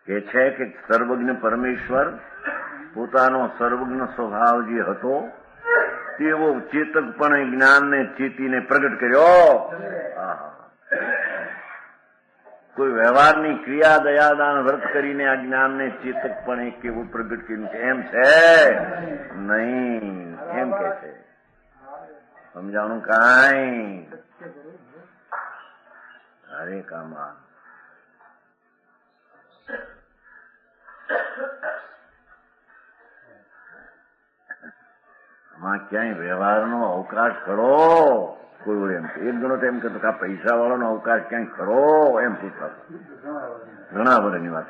કે છે કે સર્વજ્ઞ પરમેશ્વર પોતાનો સર્વજ્ઞ સ્વભાવ જે હતો તેવો ચેતકપણે જ્ઞાનને ચેતીને પ્રગટ કર્યો. કોઈ વ્યવહારની ક્રિયા દયાદાન વ્રત કરીને આ જ્ઞાનને ચેતકપણે કેવું પ્રગટ કર્યું છે એમ છે નહીં, એમ કે છે. સમજાણું કાંઈ? અરે કામા આમાં ક્યાંય વ્યવહારનો અવકાશ ખરો? કોઈ એમ એક ગણો તો એમ કહેતો કે આ પૈસા વાળાનો અવકાશ ક્યાંય ખરો એમ પૂછતા. ઘણા વર્ષની વાત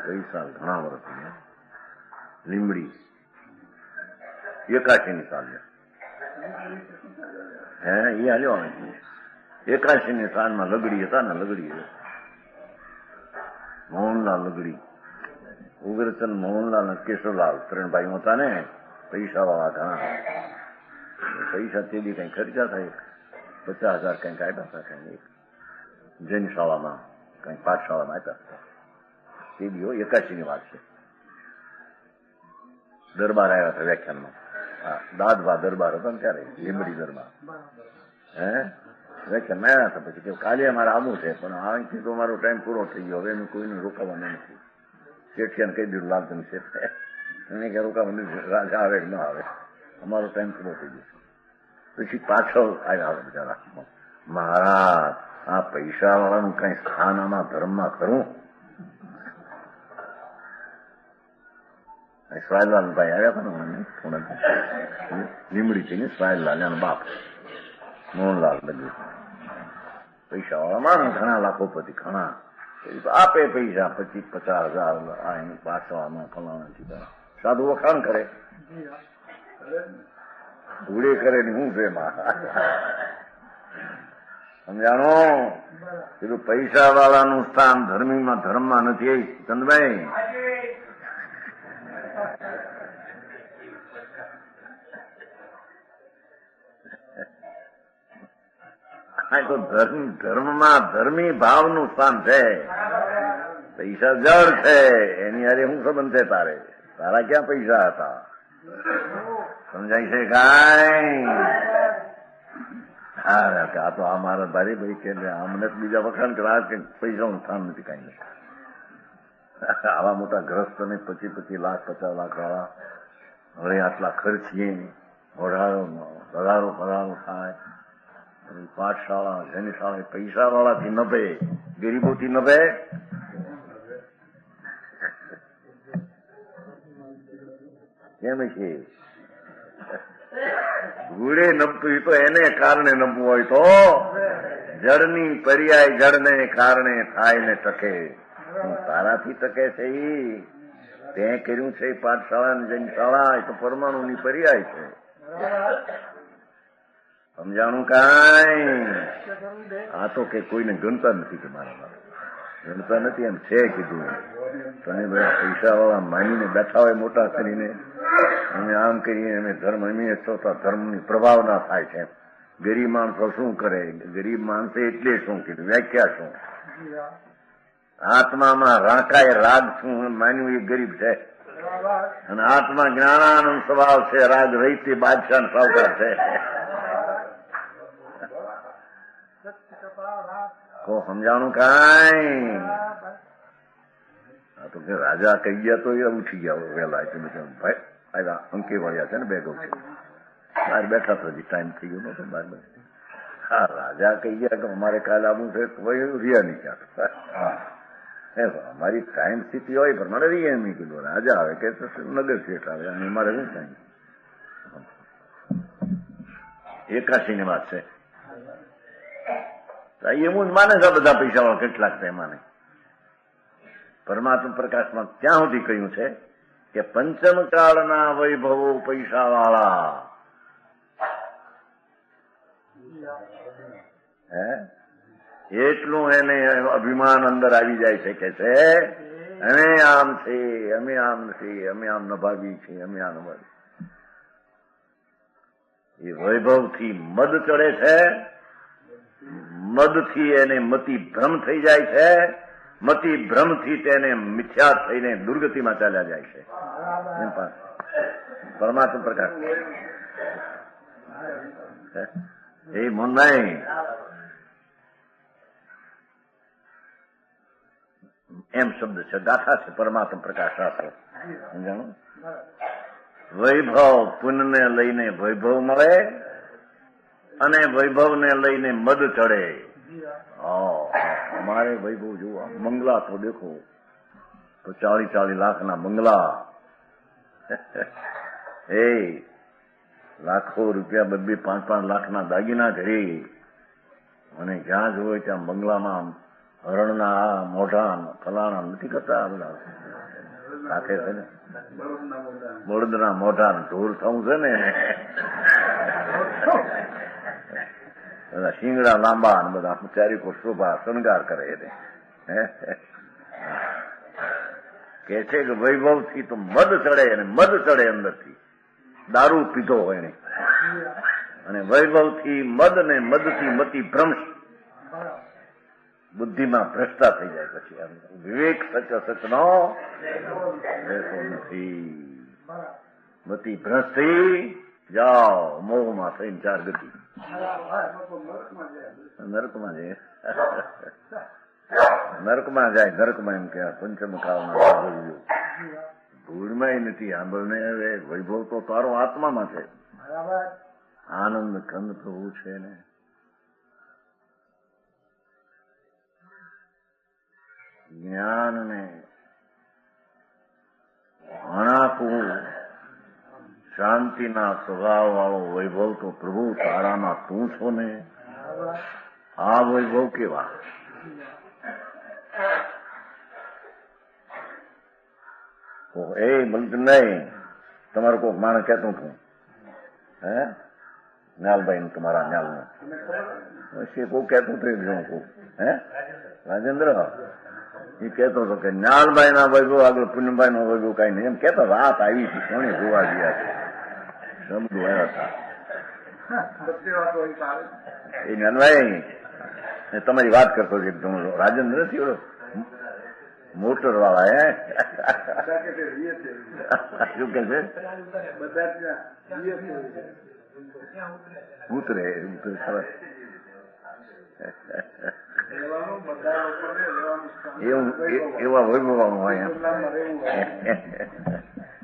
પૈસા ઘણા વર્ષની લીમડી 81ની સાલ હે એ હાલ્યો 81ની સાલમાં લગડી હતા ને, લગડી મોહનલાલ લગડી, ઉગ્રચંદ મોહનલાલ અને કેશવલાલ ત્રણ ભાઈઓ હતા ને, પૈસા વાળા ઘણા. પૈસા તે બી કઈ ખર્ચા થાય, 50,000 કંઈક આપ્યા હતા, કઈ જૈન શાળામાં કઈક પાઠશાળામાં આપ્યા હતા. તે બી 81ની વાત છે. દરબાર આવ્યા હતા વ્યાખ્યાનમાં. હા, દાદભા દરબાર હતો ને ત્યારે, લીમડી દરબાર. હે મેં તો પછી કે કાલે મારે આવવું છે, પણ અહીંથી તો મારો ટાઈમ પૂરો થઈ ગયો, હવે એનું કોઈને રોકાવાનું નથી. શેઠિયાને કહી દીધું લાલચંદ શેઠ એને કે રોકાવાનું રાજા આવે કે ન આવે, અમારો ટાઈમ પૂરો થઈ ગયો. પછી પાછો આવ્યા બિચારા, મહારાજ આ પૈસા વાળાનું કઈ સ્થાન આના ધર્મમાં ખરું? સ્વાયલાલ ભાઈ આવ્યા હતા ને થોડા લીમડી થઈને, સ્વાયલાલ એના બાપ મોહનલાલ લગે પૈસા વાળામાં ઘણા લાખોપતિ, ઘણા આપે પૈસા 25-50,000 પાછળમાં ફલાણા સીધા. સાધુ વખાણ કરે, ધૂળે કરે ને હું છે સમજાણો? પેલું પૈસા વાળાનું સ્થાન ધર્મમાં નથી. ચંદભાઈ તો ધર્મમાં ધર્મી ભાવનું સ્થાન છે. પૈસા જળ છે, એની હારે શું સંબંધ છે તારે? તારા ક્યાં પૈસા હતા? સમજાય છે કાંઈ? આ તો આ મારા ભારી ભાઈ કે અમને બીજા વખાણ કે પૈસાનું સ્થાન નથી, કઈ નથી. આવા મોટા ગ્રસ્ત ને 25-25 લાખ 50 લાખ વાળા હવે આટલા ખર્ચીએ, વધારો થાય. પાઠશાળા જેની શાળા પૈસા વાળાથી નભે, ગરીબોથી નભે. કેમ છે ગુડે નભતું? તો એને કારણે નભવું હોય તો જળની પર્યાય જળને કારણે થાય ને ટકે. તારાથી ટકે છે તે કર્યું છે પાઠશાળા જેની શાળા, એ તો પરમાણુની પર્યાય છે. સમજાણું કાંઈ? આ તો કે કોઈને ગણતા નથી, કે મારા ગણતા નથી એમ છે કીધું. તમે બધા પૈસા વાળા માનીને બેઠા હોય મોટા કરીને, અમે આમ કરીએ, અમે ધર્મ અમે ધર્મની પ્રભાવ ના થાય છે. ગરીબ માણસો શું કરે? ગરીબ માણસે એટલે શું કીધું? વ્યાખ્યા શું? આત્મામાં રાકાય રાગ શું માન્યું એ ગરીબ છે, અને આત્મા જ્ઞાનાનંદ સ્વભાવ છે, રાગ રહીતી બાદશાહ સાવકાર છે. તો સમજાણું કાંઈ? આ તો રાજા કહી ગયા તો એ ઉઠી ગયા વહેલા. ભાઈ આવ્યા અંકે વળ્યા છે ને, બે ગૌ છે બહાર બેઠા તો હજી ટાઈમ થઈ ગયો નતો બહાર બેઠા. હા, રાજા કહી ગયા કે અમારે કાલે આવવું છે, રિયા નહીં ક્યાં અમારી ટાઈમ સ્થિતિ હોય પણ મારે રિયા એમ કીધું. રાજા આવે કે નગર શેઠ આવે, અને મારે શું થાય? 81 ની વાત છે. એવું જ માને છે બધા પૈસા વાળા કેટલાક છે માને. પરમાત્મા પ્રકાશમાં ત્યાં સુધી કહ્યું છે કે પંચમ કાળના વૈભવો પૈસા વાળા એટલું એને અભિમાન અંદર આવી જાય છે કે છે અમે આમ છીએ, અમે આમ છીએ, અમે આમ નભાગી છીએ, અમે આ નભાગી. એ વૈભવથી મદ ચડે છે, મદથી એને મતિ ભ્રમ થઈ જાય છે, મતિ ભ્રમથી તેને મિથ્યા થઈને દુર્ગતિમાં ચાલ્યા જાય છે. પરમાત્મા પ્રકાશ એ મોહનભાઈ એમ શબ્દ છે, ગાથા છે પરમાત્મા પ્રકાશ શાસ્ત્ર. સમજાણું? વૈભવ પુણ્યને લઈને વૈભવ મળે, અને વૈભવને લઈને મદ ચડે. અમારે વૈભવ જોવા બંગલા તો દેખો, તો 40 લાખના બંગલા, એ લાખો રૂપિયા, 2-5 લાખના દાગીના ઘરે, અને જ્યાં જોવે ત્યાં બંગલામાં હરણના મોઢા ફલાણા નથી કરતા બધા રાખે છે ને, બળદના મોઢા ઢોર થવું છે ને, બધા શિંગડા લાંબા ને બધા ચારીકો શોભા શણગાર કરે એને. કે છે કે વૈભવ થી તો મદ ચડે, અને મદ ચડે અંદરથી, દારૂ પીધો હોય એને, અને વૈભવ થી મદ ને મદથી મતિ ભ્રંશ, બુદ્ધિમાં ભ્રષ્ટા થઈ જાય. પછી વિવેક સચનો રહેતો નથી. મતિ ભ્રષ્ટ થઈ જાઓ મોહમાં થઈને 4 ગતિ નરકમાં જાય નરકમાં જાય નરકમાં એમ કે પંચમ કાળમાં ધૂળમાં નથી આંબળને હવે વૈભવ તો તારો આત્મામાં છે. આનંદ કંદ પ્રભુ છે ને જ્ઞાનને અણાકવું શાંતિના સ્વભાવ વાળો વૈભવ તો પ્રભુ તારામાં તું છો ને. આ વૈભવ કેવા એ બલતું નહીં. તમારું કોઈ માણસ કહેતું હતું હે ન્યાલભાઈ તમારા ન્યાલનું કોઈ કહેતું હતું હે રાજેન્દ્ર એ કહેતો હતો કે ન્યાલભાઈ ના વૈભવ આગળ પૂનમભાઈ નો વૈભવ કઈ નહીં એમ કેતો વાત આવી હતી. કોને જોવા ગયા છે બધું આવ્યા હતા એ જ્ઞાનભાઈ તમારી વાત કરતો છે રાજેન્દ્ર નથી ઓળો મોટર વાળા હે શું કે છે ઉતરે સરસ એવા વૈભવવાનું હોય એમ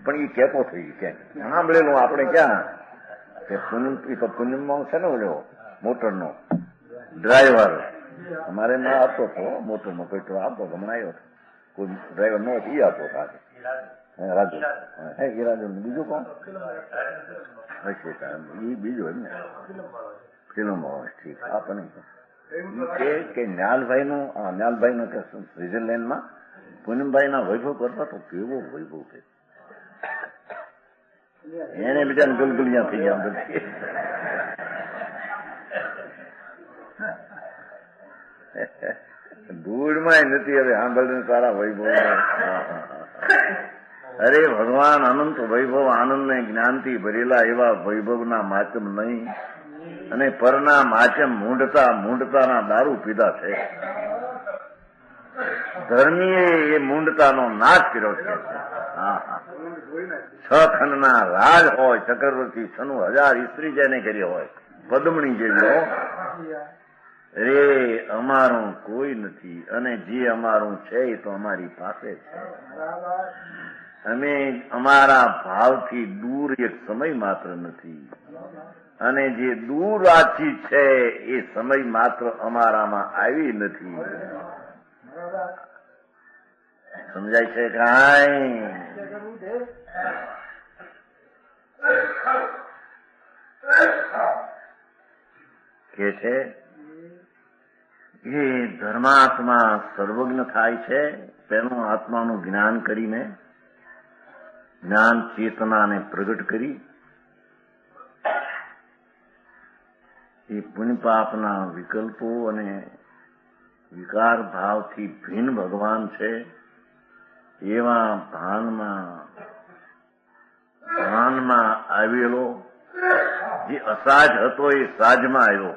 પણ એ કેતો થઈ ક્યાંક સાંભળેલું આપણે ક્યાં કે પૂનમમાં છે ને ઓલો મોટરનો ડ્રાઈવર અમારે ના આપતો હતો મોટરનો પેટ્રોલ આપતો હમણાં આવ્યો હતો કોઈ ડ્રાઈવર ન હતો એ આપતો હતો રાજુ હે એ રાજુ બીજું કોણ હશે એ બીજો એમ ને ફિલ્મ હોય ઠીક આપણને કે ન્યાલભાઈ નું સ્વિટરલેન્ડમાં પૂનમભાઈ ના વૈભવ કરતા તો કેવો વૈભવ છે. એને બીજા ગુલગુલિયા થઈ ગયા બધી. ધૂળમાં નથી હવે સાંભળને સારા વૈભવ. અરે ભગવાન અનંત વૈભવ આનંદ ને જ્ઞાનથી ભરેલા એવા વૈભવના માચમ નહીં અને પરના માચમ મૂંઢતાના દારૂ પીધા છે. ધર્મીએ એ મૂંઢતાનો નાશ કર્યો છે. છ ખંડના રાજ હોય ચક્રવર્તી 1000 સ્ત્રી જેને કરી હોય પદ્મણી જેવી રે અમારું કોઈ નથી અને જે અમારું છે એ તો અમારી પાસે છે. અમે અમારા ભાવથી દૂર એક સમય માત્ર નથી અને જે દૂર આછી છે એ સમય માત્ર અમારામાં આવી નથી. સમજાય છે કાંઈ? કે છે એ ધર્માત્મા સર્વજ્ઞ થાય છે તેનું આત્માનું જ્ઞાન કરીને જ્ઞાન ચેતનાને પ્રગટ કરી એ પુણ્ય પાપના વિકલ્પો અને વિકાર ભાવથી ભિન્ન ભગવાન છે એવા ભાનમાં આવેલો જે અસાજ હતો એ સાજમાં આવ્યો.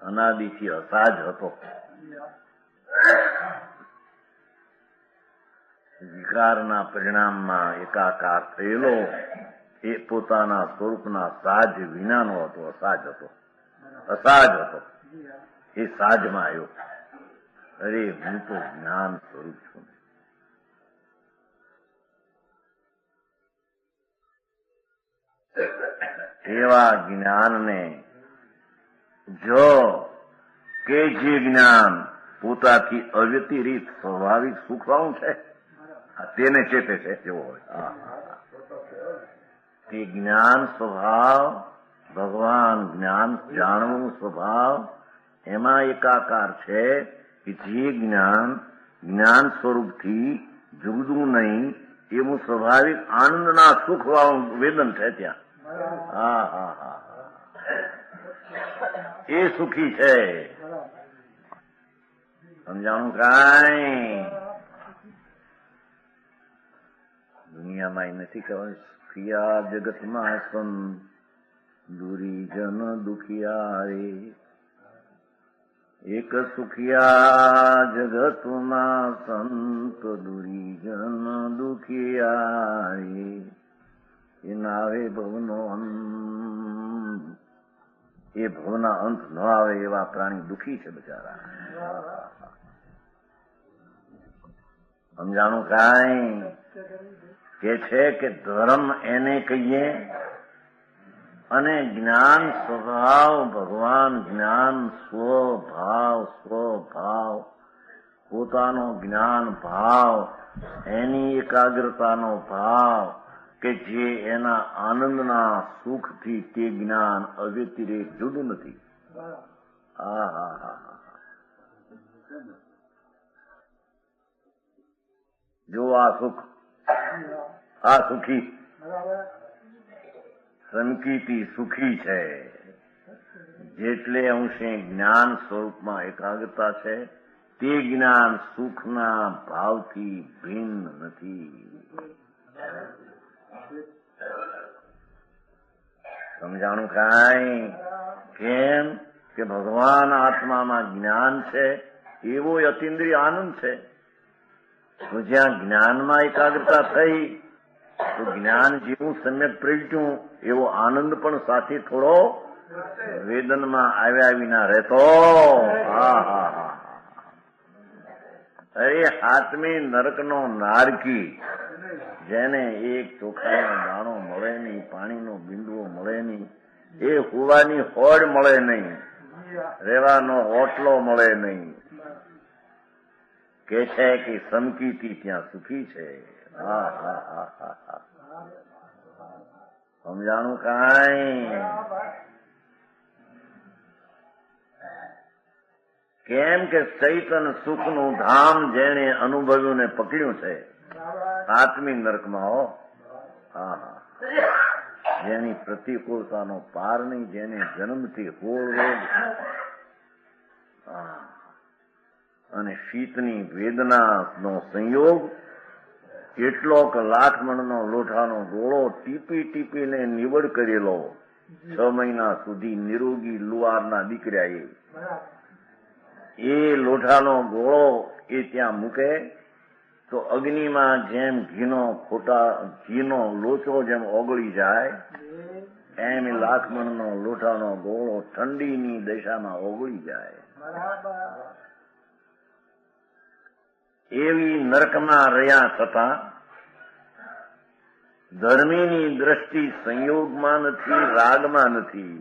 અનાદિથી અસાજ હતો. વિકારના પરિણામમાં એકાકાર થયેલો એ પોતાના સ્વરૂપના સાજ વિનાનો હતો. અસાજ હતો એ સાજમાં આવ્યો. અરે હું તો જ્ઞાન સ્વરૂપ છું. એવા જ્ઞાનને જો કે જે જ્ઞાન પોતાથી અવ્યતિરિત સ્વાભાવિક સુખવાળું છે તેને ચેતે છે એવો હોય તે જ્ઞાન સ્વભાવ ભગવાન જ્ઞાન જાણવું સ્વભાવ એમાં એકાકાર છે કે જે જ્ઞાન સ્વરૂપથી જુદું નહીં એવું સ્વાભાવિક આનંદના સુખવાળું વેદન છે ત્યાં. એ સુખી છે. સમજાણું કાંઈ? દુનિયામાં નથી કહેવાય સુખિયા જગતમાં સંત દુરીજન દુખિયા રે. એક સુખિયા જગતમાં સંત દુરીજન દુખિયા રે. એ નાવે ભવનો અંત, એ ભવના અંત ન આવે એવા પ્રાણી દુઃખી છે બિચારા. સમજાણું કાંઈ? કે છે કે ધર્મ એને કહીએ અને જ્ઞાન સ્વભાવ ભગવાન, જ્ઞાન સ્વભાવ પોતાનો જ્ઞાન ભાવ, એની એકાગ્રતાનો ભાવ કે જે એના આનંદના સુખથી તે જ્ઞાન અવ્યતિરેક જુદું નથી. જો આ સુખ, આ સુખી સંકિતી સુખી છે, જેટલે અંશે જ્ઞાન સ્વરૂપમાં એકાગ્રતા છે તે જ્ઞાન સુખના ભાવથી ભિન્ન નથી. સમજાણું કાંઈ? કેમ કે ભગવાન આત્મામાં જ્ઞાન છે એવો અતિન્દ્રિય આનંદ છે. તો જ્યાં જ્ઞાનમાં એકાગ્રતા થઈ તો જ્ઞાન જેવું સમ્યક પ્રગટ્યું એવો આનંદ પણ સાથે થોડો વેદનમાં આવ્યા વિના રહેતો. અરે હાથમી નરકનો નારકી, જેને એક ચોખાનો દાણો મળે નહીં, પાણીનો બિંદુઓ મળે નહીં, એ હોવાની હોડ મળે નહીં, રહેવાનો ઓટલો મળે નહીં, કે છે કે સમકીતી ત્યાં સુખી છે. સમજાણું કાંઈ? કેમ કે ચૈતન સુખનું ધામ જેણે અનુભવ્યું ને પકડ્યું છે આત્મી નરકમાં હો. જેની પ્રતિકૂળતાનો પાર નહીં, જેને જન્મથી હોળ રોગ અને શીતની વેદનાનો સંયોગ, એટલો કે લાખ મણનો લોઢાનો ગોળો ટીપી ટીપીને નિવડ કરેલો 6 મહિના સુધી નિરોગી લુહારના દીકરાએ એ લોઢાનો ગોળો એ ત્યાં મૂકે તો અગ્નિમાં જેમ ઘીનો લોચો જેમ ઓગળી જાય એમ લાખ મણનો લોઢાનો ગોળો ઠંડીની દશામાં ઓગળી જાય. એવી નરકમાં રહ્યા છતાં ધર્મીની દ્રષ્ટિ સંયોગમાં નથી, રાગમાં નથી,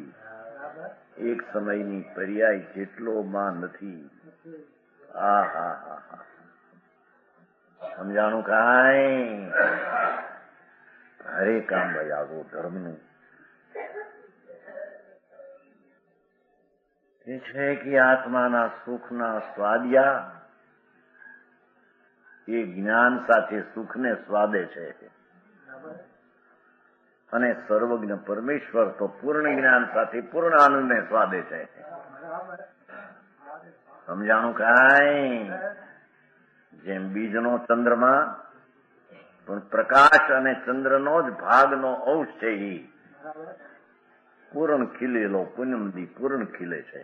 એક સમયની પર્યાય જેટલો માં નથી. સમજાણું કાંઈ? હરે કામ ભાઈ આગો ધર્મનું એ છે કે આત્માના સુખના સ્વાદ્યા એ જ્ઞાન સાથે સુખને સ્વાદે છે. અને સર્વજ્ઞ પરમેશ્વર તો પૂર્ણ જ્ઞાન સાથે પૂર્ણ આનંદને સ્વાદે છે. સમજાણું કાંઈ? જેમ બીજનો ચંદ્રમા પણ પ્રકાશ અને ચંદ્રનો જ ભાગનો અંશ છે, એ પૂર્ણ ખીલેલો પૂનમદી પૂર્ણ ખીલે છે.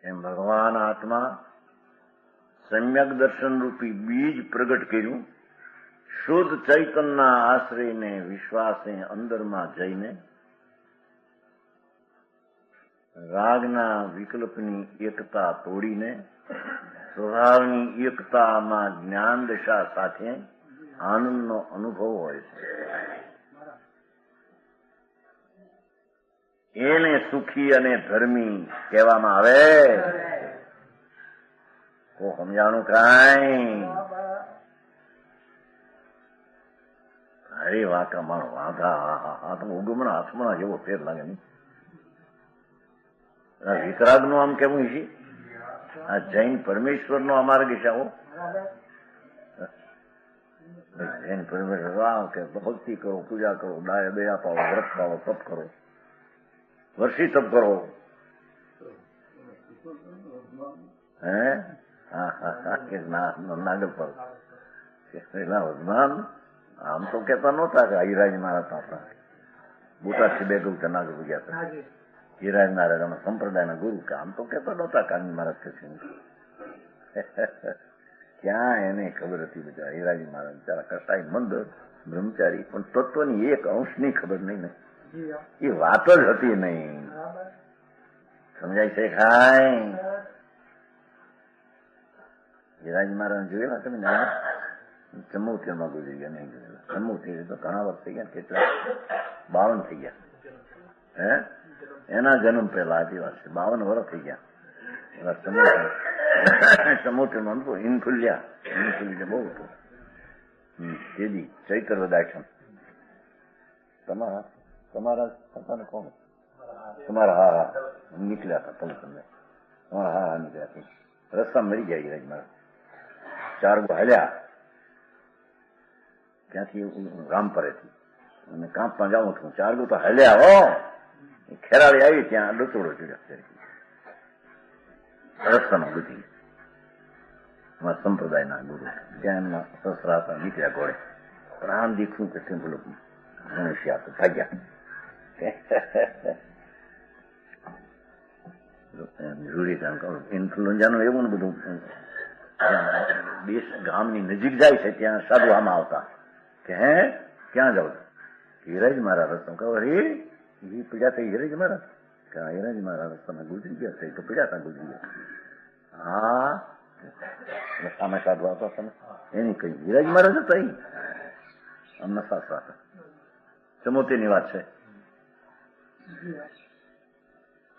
એમ ભગવાન આત્મા સમ્યક દર્શન રૂપી બીજ પ્રગટ કર્યું. શુદ્ધ ચૈતનના આશ્રયને વિશ્વાસે અંદરમાં જઈને રાગના વિકલ્પની એકતા તોડીને સ્વભાવની એકતામાં જ્ઞાન દશા સાથે આનંદનો અનુભવ હોય છે. એને સુખી અને ધર્મી કહેવામાં આવે. તો સમજાણું કાંઈ? અરે વાંકા માણો વાંધા તો ઉગમણા હાથમણા જેવો ફેર લાગે નહીં. વિતરાગ નું આમ કેવું છે, આ જૈન પરમેશ્વર નો અમાર્ગ છે. આવો જૈન પરમેશ્વર કે ભક્તિ કરો, પૂજા કરો, દયા પાવો, વ્રત પાવો, તપ કરો, વર્ષી તપ કરો. હે નાગર પર ભગવાન આમ તો કેતા નહોતા કે હિરાજ મહારાજ આપણા બોટાદથી બે ગૌ નાગર ગયા હતા. હિરાજ મહારાજ સંપ્રદાયના ગુરુ કે આમ તો કેતા નહોતા કાંગી મહારાજ કે ક્યાં એને ખબર હતી બિચારા હીરાજી મહારાજ બિચારા કસાઈ મંદ બ્રહ્મચારી, પણ તત્વની એક અંશની ખબર નહીં ને, એ વાત જ હતી નહીં. સમજાય છે ખાય? હીરાજી મહારાજ જોયેલા તમે ચમોતેરમાં ગુજરી ગયા નહીં જોયેલા? ચમોતેર તો ઘણા વર્ષ થઈ ગયા, કેટલા 52 થઈ ગયા. હે એના જન્મ પહેલા આજી વાત છે, 52 વર્ષ થઈ ગયા. ચમોતેરમાં ઇન્ફુલ્યા બહુ હતું. તેજી ચૈત્ર વદાક્ષમ તમારા હતા ને કોણ? તમારા હા નીકળ્યા હતા તમે તમારા હા નીકળ્યા હતા. રસ્તા મરી ગયા હીરાજ મારા. 4 ગો હાલ્યા ત્યાંથી રામપરેથી અને કાંપમાં જાઉં છું. 4 ગો તો હાલ્યા હો. ખેરાળી આવી ત્યાં ડોચોડો ચડ્યા રસ્તામાં બધી સંપ્રદાયના ગુરુ ત્યાં એમના સસરા હતા, નીકળ્યા ઘોડે. પ્રાણ દીખું કે બોલો મનુષ્ય તો ભાગ્યા. ઇન્ફ્લુએન્જાનું એવું ને બધું દેશ ગામની નજીક જાય છે ત્યાં સાધુ આમાં આવતા કે હે ક્યાં જાવ? હીરાજ મારા રસ્તા કહો રે એ પીડા થઈ. હીરાજ મારા કે હીરાજ મારા રસ્તામાં ગુજરી ગયા છે તો પીડા ત્યાં ગુજરી ગયા. હા સામે સાધુ આવતા તમે એની કઈ હીરાજ મહારાજ હતા એ અમને સાસરા હતા. ચમોતેરની વાત છે,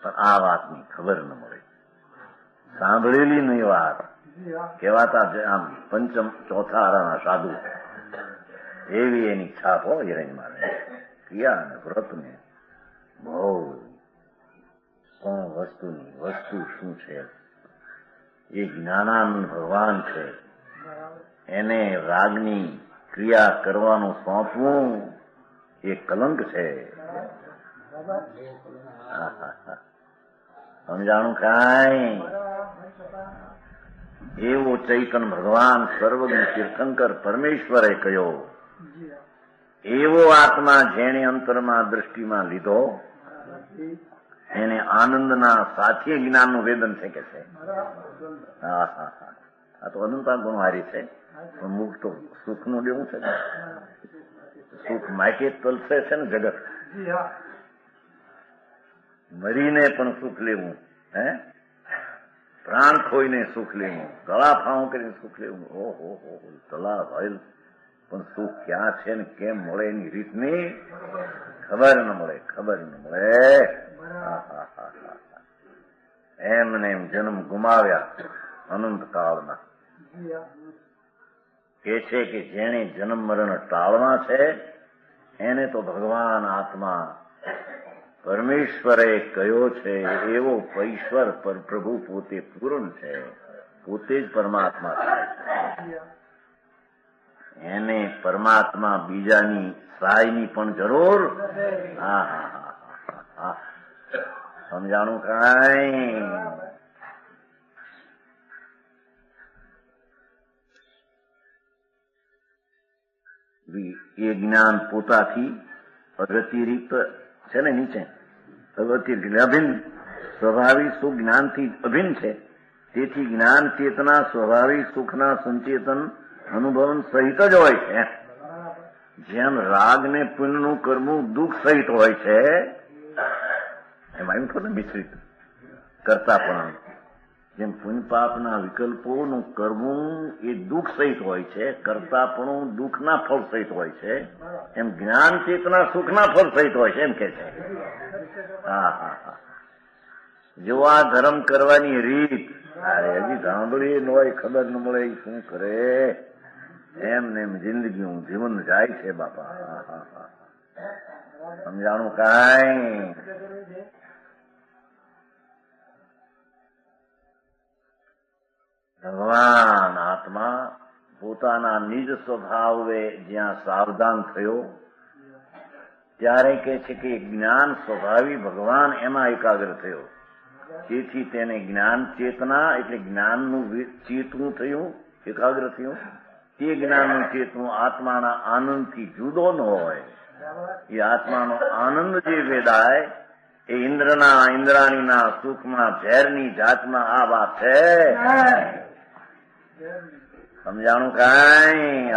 પણ આ વાતની ખબર ન મળે. સાંભળેલી નહીં વાત કહેવાતા આમ પંચમ ચોથા આરાના સાધુ એવી એની છાપ હો હીરાજ મહારાજ. ક્રિયા અને વ્રતને બહુ વસ્તુની વસ્તુ શું છે એ જ્ઞાનાનંદ ભગવાન છે. એને રાગની ક્રિયા કરવાનું સોંપવું એ કલંક છે. સમજાણું કાંઈ? એવો ચૈતન ભગવાન સર્વજ્ઞ તીર્થંકર પરમેશ્વરે કહ્યો, એવો આત્મા જેણે અંતરમાં દ્રષ્ટિમાં લીધો એને આનંદના સાથે જ્ઞાનનું વેદન છે કે છે. આ તો અનંતા ગુણહારી છે, પણ મુખ તો સુખનું લેવું છે. સુખ માટે તલસે છે ને જગત. મરીને પણ સુખ લેવું, હે પ્રાણ ખોઈને સુખ લેવું, ગળા ફાવું કરીને સુખ લેવું. ઓહો તલા ભયેલ, પણ સુખ ક્યાં છે ને કેમ મળે એની રીતની ખબર ન મળે. એમને એમ જન્મ ગુમાવ્યા અનંત કાળના. કે છે કે જેને જન્મ મરણ ટાળવા છે એને તો ભગવાન આત્મા પરમેશ્વરે કહ્યો છે એવો ઈશ્વર પર પ્રભુ પોતે પૂર્ણ છે, પોતે જ પરમાત્મા થાય છે. એને પરમાત્મા બીજાની સહાયની પણ જરૂર. સમજાણું કાંઈ? એ જ્ઞાન પોતાથી અતિરિક્ત છે ને નીચે અભિન્ન સ્વભાવી સુખ જ્ઞાનથી અભિન્ન છે. તેથી જ્ઞાન ચેતના સ્વભાવી સુખના સંચેતન અનુભવન સહિત જ હોય છે. જેમ રાગ ને પુણ્યનું કરવું દુઃખ સહિત હોય છે, એમાં એમ થોડું મિશ્રિત કરતા પણ જેમ પુણ્ય પાપના વિકલ્પોનું કરવું એ દુઃખ સહિત હોય છે, કરતા પણ દુઃખના ફળ સહિત હોય છે, એમ જ્ઞાન ચેતના સુખના ફળ સહિત હોય છે એમ કે છે. જો આ ધર્મ કરવાની રીત હજી સાંભળીએ ન હોય, ખબર ન મળે શું કરે એમને એમ જિંદગી જીવન જાય છે બાપા. સમજાણું કાંઈ? ભગવાન આત્મા પોતાના નિજ સ્વભાવે જ્યાં સાવધાન થયો ત્યારે કે છે કે જ્ઞાન સ્વભાવી ભગવાન એમાં એકાગ્ર થયો. તેથી તેને જ્ઞાન ચેતના એટલે જ્ઞાનનું ચેતવું થયું, એકાગ્ર થયું. તે જ્ઞાનનું ચેતવું આત્માના આનંદથી જુદો ન હોય. એ આત્માનો આનંદ જે વેદાય એ ઇન્દ્રાણીના સુખમાં ઝેરની જાતમાં આ વાત છે. સમજાણું કાંઈ?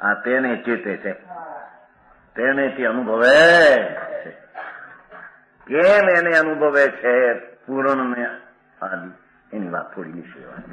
આ તેને ચેતે છે, તેનેથી અનુભવે છે. કેમ એને અનુભવે છે પૂર્ણ ને આદિ? એની વાત થોડી વિશે વાત.